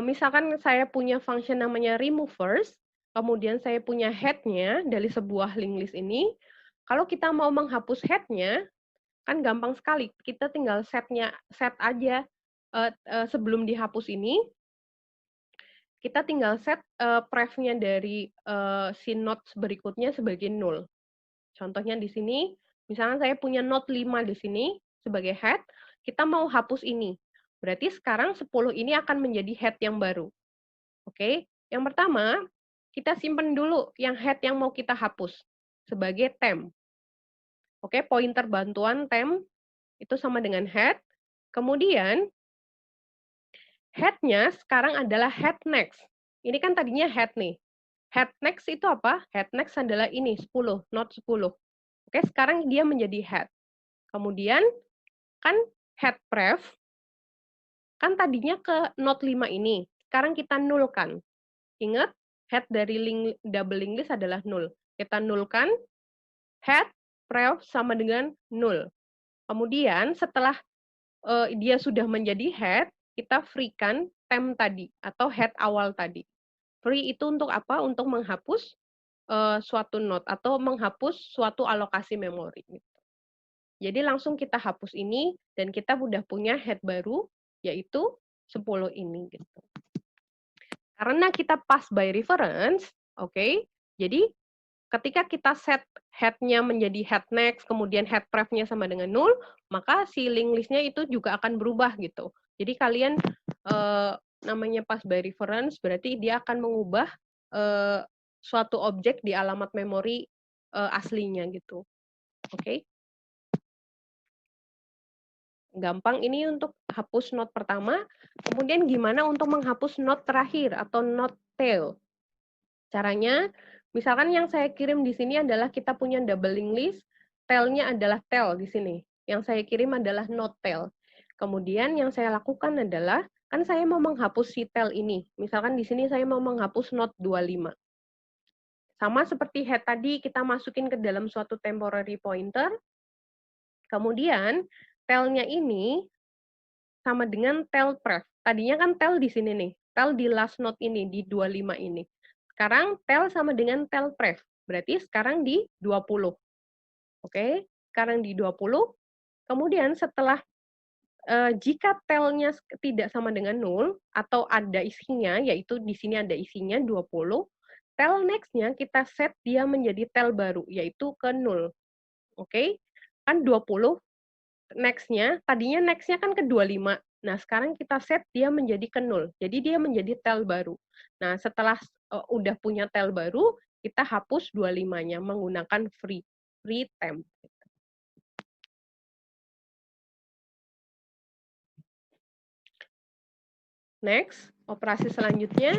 misalkan saya punya function namanya removers, kemudian saya punya head-nya dari sebuah link list ini. Kalau kita mau menghapus head-nya, kan gampang sekali. Kita tinggal set aja sebelum dihapus ini. Kita tinggal set pref-nya dari si nodes berikutnya sebagai null. Contohnya di sini, misalnya saya punya node 5 di sini sebagai head, kita mau hapus ini. Berarti sekarang 10 ini akan menjadi head yang baru. Oke, yang pertama, kita simpan dulu yang head yang mau kita hapus sebagai temp. Oke, pointer bantuan temp itu sama dengan head. Kemudian, head-nya sekarang adalah head next. Ini kan tadinya head nih. Head next itu apa? Head next adalah ini, 10, node 10. Oke, sekarang dia menjadi head. Kemudian, kan head pref, kan tadinya ke node 5 ini. Sekarang kita nulkan. Ingat, head dari double link list adalah null. Kita nulkan, head pref sama dengan null. Kemudian, setelah dia sudah menjadi head, kita free-kan temp tadi, atau head awal tadi. Free itu untuk apa? Untuk menghapus suatu node, atau menghapus suatu alokasi memori. Jadi langsung kita hapus ini, dan kita udah punya head baru, yaitu 10 ini. Gitu. Karena kita pass by reference, oke, jadi ketika kita set head-nya menjadi head next, kemudian head pref-nya sama dengan null, maka si link list-nya itu juga akan berubah gitu. Jadi kalian namanya pass by reference, berarti dia akan mengubah suatu objek di alamat memori aslinya gitu. Oke. Gampang ini untuk hapus node pertama. Kemudian gimana untuk menghapus node terakhir atau node tail? Caranya, misalkan yang saya kirim di sini adalah kita punya double link list, tail-nya adalah tail di sini. Yang saya kirim adalah node tail. Kemudian yang saya lakukan adalah, kan saya mau menghapus si tail ini. Misalkan di sini saya mau menghapus node 25. Sama seperti head tadi, kita masukin ke dalam suatu temporary pointer. Kemudian, tail-nya ini sama dengan tail pref. Tadinya kan tail di sini nih. Tail di last node ini, di 25 ini. Sekarang tail sama dengan tail pref. Berarti sekarang di 20. Oke, sekarang di 20. Kemudian setelah jika tail-nya tidak sama dengan 0, atau ada isinya, yaitu di sini ada isinya 20, tail next-nya kita set dia menjadi tail baru, yaitu ke 0. Oke, kan 20 next-nya, tadinya next-nya kan ke 25. Nah, sekarang kita set dia menjadi ke 0. Jadi dia menjadi tail baru. Nah, setelah udah punya tail baru, kita hapus 25-nya menggunakan free temp. Next, operasi selanjutnya,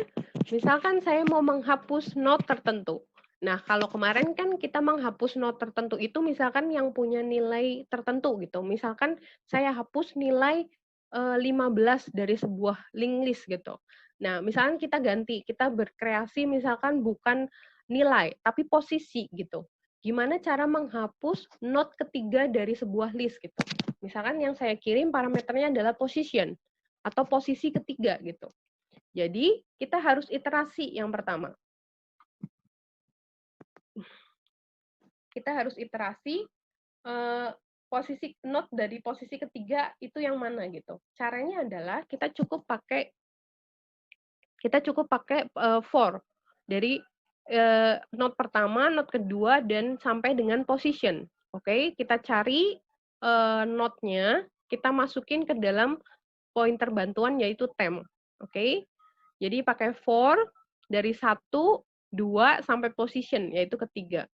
misalkan saya mau menghapus node tertentu. Nah, kalau kemarin kan kita menghapus node tertentu itu misalkan yang punya nilai tertentu gitu. Misalkan saya hapus nilai 15 dari sebuah link list gitu. Nah, misalkan kita ganti, kita berkreasi misalkan bukan nilai, tapi posisi gitu. Gimana cara menghapus node ketiga dari sebuah list gitu. Misalkan yang saya kirim parameternya adalah position. atau posisi ketiga gitu. Jadi kita harus iterasi yang pertama. Kita harus iterasi posisi note dari posisi ketiga itu yang mana gitu. Caranya adalah kita cukup pakai for dari note pertama, note kedua, dan sampai dengan position. Oke, kita cari note-nya, kita masukin ke dalam pointer bantuan yaitu tem. Oke, jadi pakai for dari 1, 2, sampai position yaitu ketiga.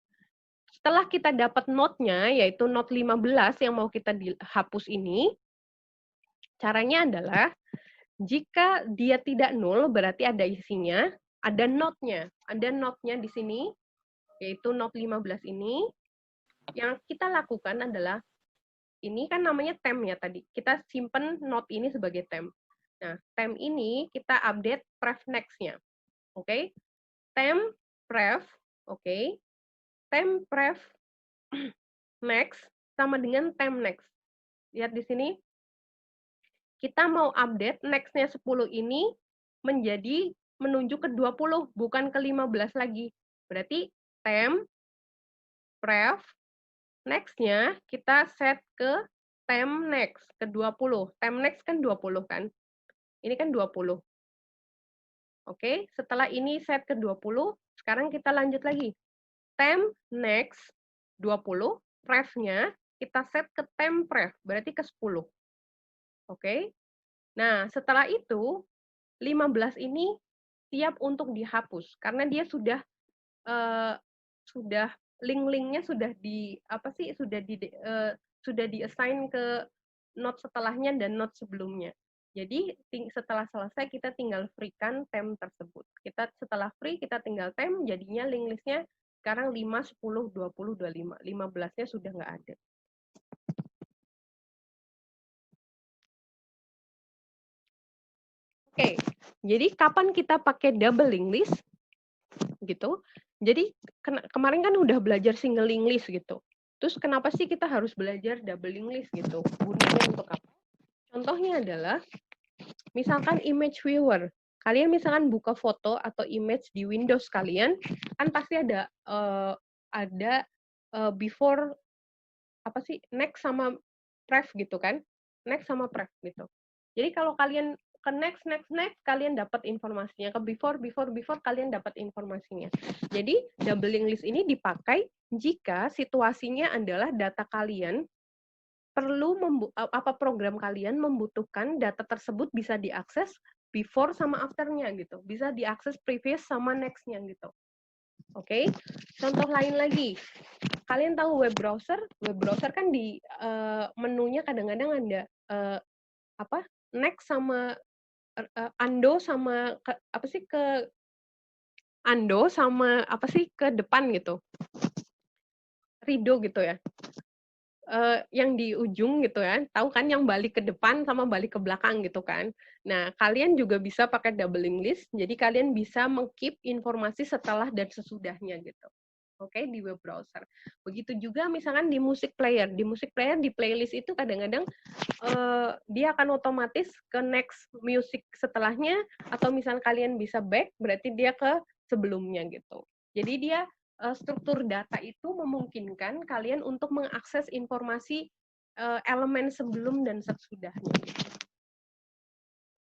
Setelah kita dapat note-nya, yaitu note 15 yang mau kita hapus ini, caranya adalah jika dia tidak nol, berarti ada isinya, ada note-nya. Ada note-nya di sini, yaitu note 15 ini. Yang kita lakukan adalah, ini kan namanya tem ya tadi. Kita simpen note ini sebagai tem. Nah, tem ini kita update pref next-nya. Oke? Tem pref, oke? Tem pref next sama dengan tem next. Lihat di sini. Kita mau update next-nya 10 ini menjadi menuju ke 20, bukan ke 15 lagi. Berarti tem pref next-nya kita set ke tem next, ke 20. Tem next kan 20 kan? Ini kan 20. Oke, setelah ini set ke 20, sekarang kita lanjut lagi. Tem next 20, pref-nya kita set ke tem pref, berarti ke 10. Oke. Nah, setelah itu 15 ini siap untuk dihapus karena dia sudah link-linknya sudah sudah di-assign ke note setelahnya dan note sebelumnya. Jadi setelah selesai kita tinggal free-kan tem tersebut. Kita setelah free kita tinggal tem, jadinya link listnya sekarang 5, 10, 20, 25. 15-nya sudah nggak ada. Oke, jadi kapan kita pakai double link list? Gitu. Jadi kemarin kan udah belajar single link list gitu. Terus kenapa sih kita harus belajar double link list gitu? Gunanya untuk apa? Contohnya adalah misalkan image viewer. Kalian misalkan buka foto atau image di Windows kalian, kan pasti ada before apa sih next sama pref gitu kan? Next sama pref gitu. Jadi kalau kalian ke next kalian dapat informasinya, ke before kalian dapat informasinya. Jadi double link list ini dipakai jika situasinya adalah data kalian perlu program kalian membutuhkan data tersebut bisa diakses before sama after-nya gitu. Bisa diakses previous sama next-nya gitu. Oke. Contoh lain lagi. Kalian tahu web browser? Web browser kan di menunya kadang-kadang ada next sama undo sama undo sama ke depan gitu. Rido gitu ya. Yang di ujung gitu ya, tahu kan yang balik ke depan sama balik ke belakang gitu kan. Nah, kalian juga bisa pakai double link list, jadi kalian bisa meng-keep informasi setelah dan sesudahnya gitu. Oke, di web browser. Begitu juga misalkan di music player. Di music player, di playlist itu kadang-kadang dia akan otomatis ke next music setelahnya, atau misalkan kalian bisa back, berarti dia ke sebelumnya gitu. Jadi dia struktur data itu memungkinkan kalian untuk mengakses informasi elemen sebelum dan sesudahnya.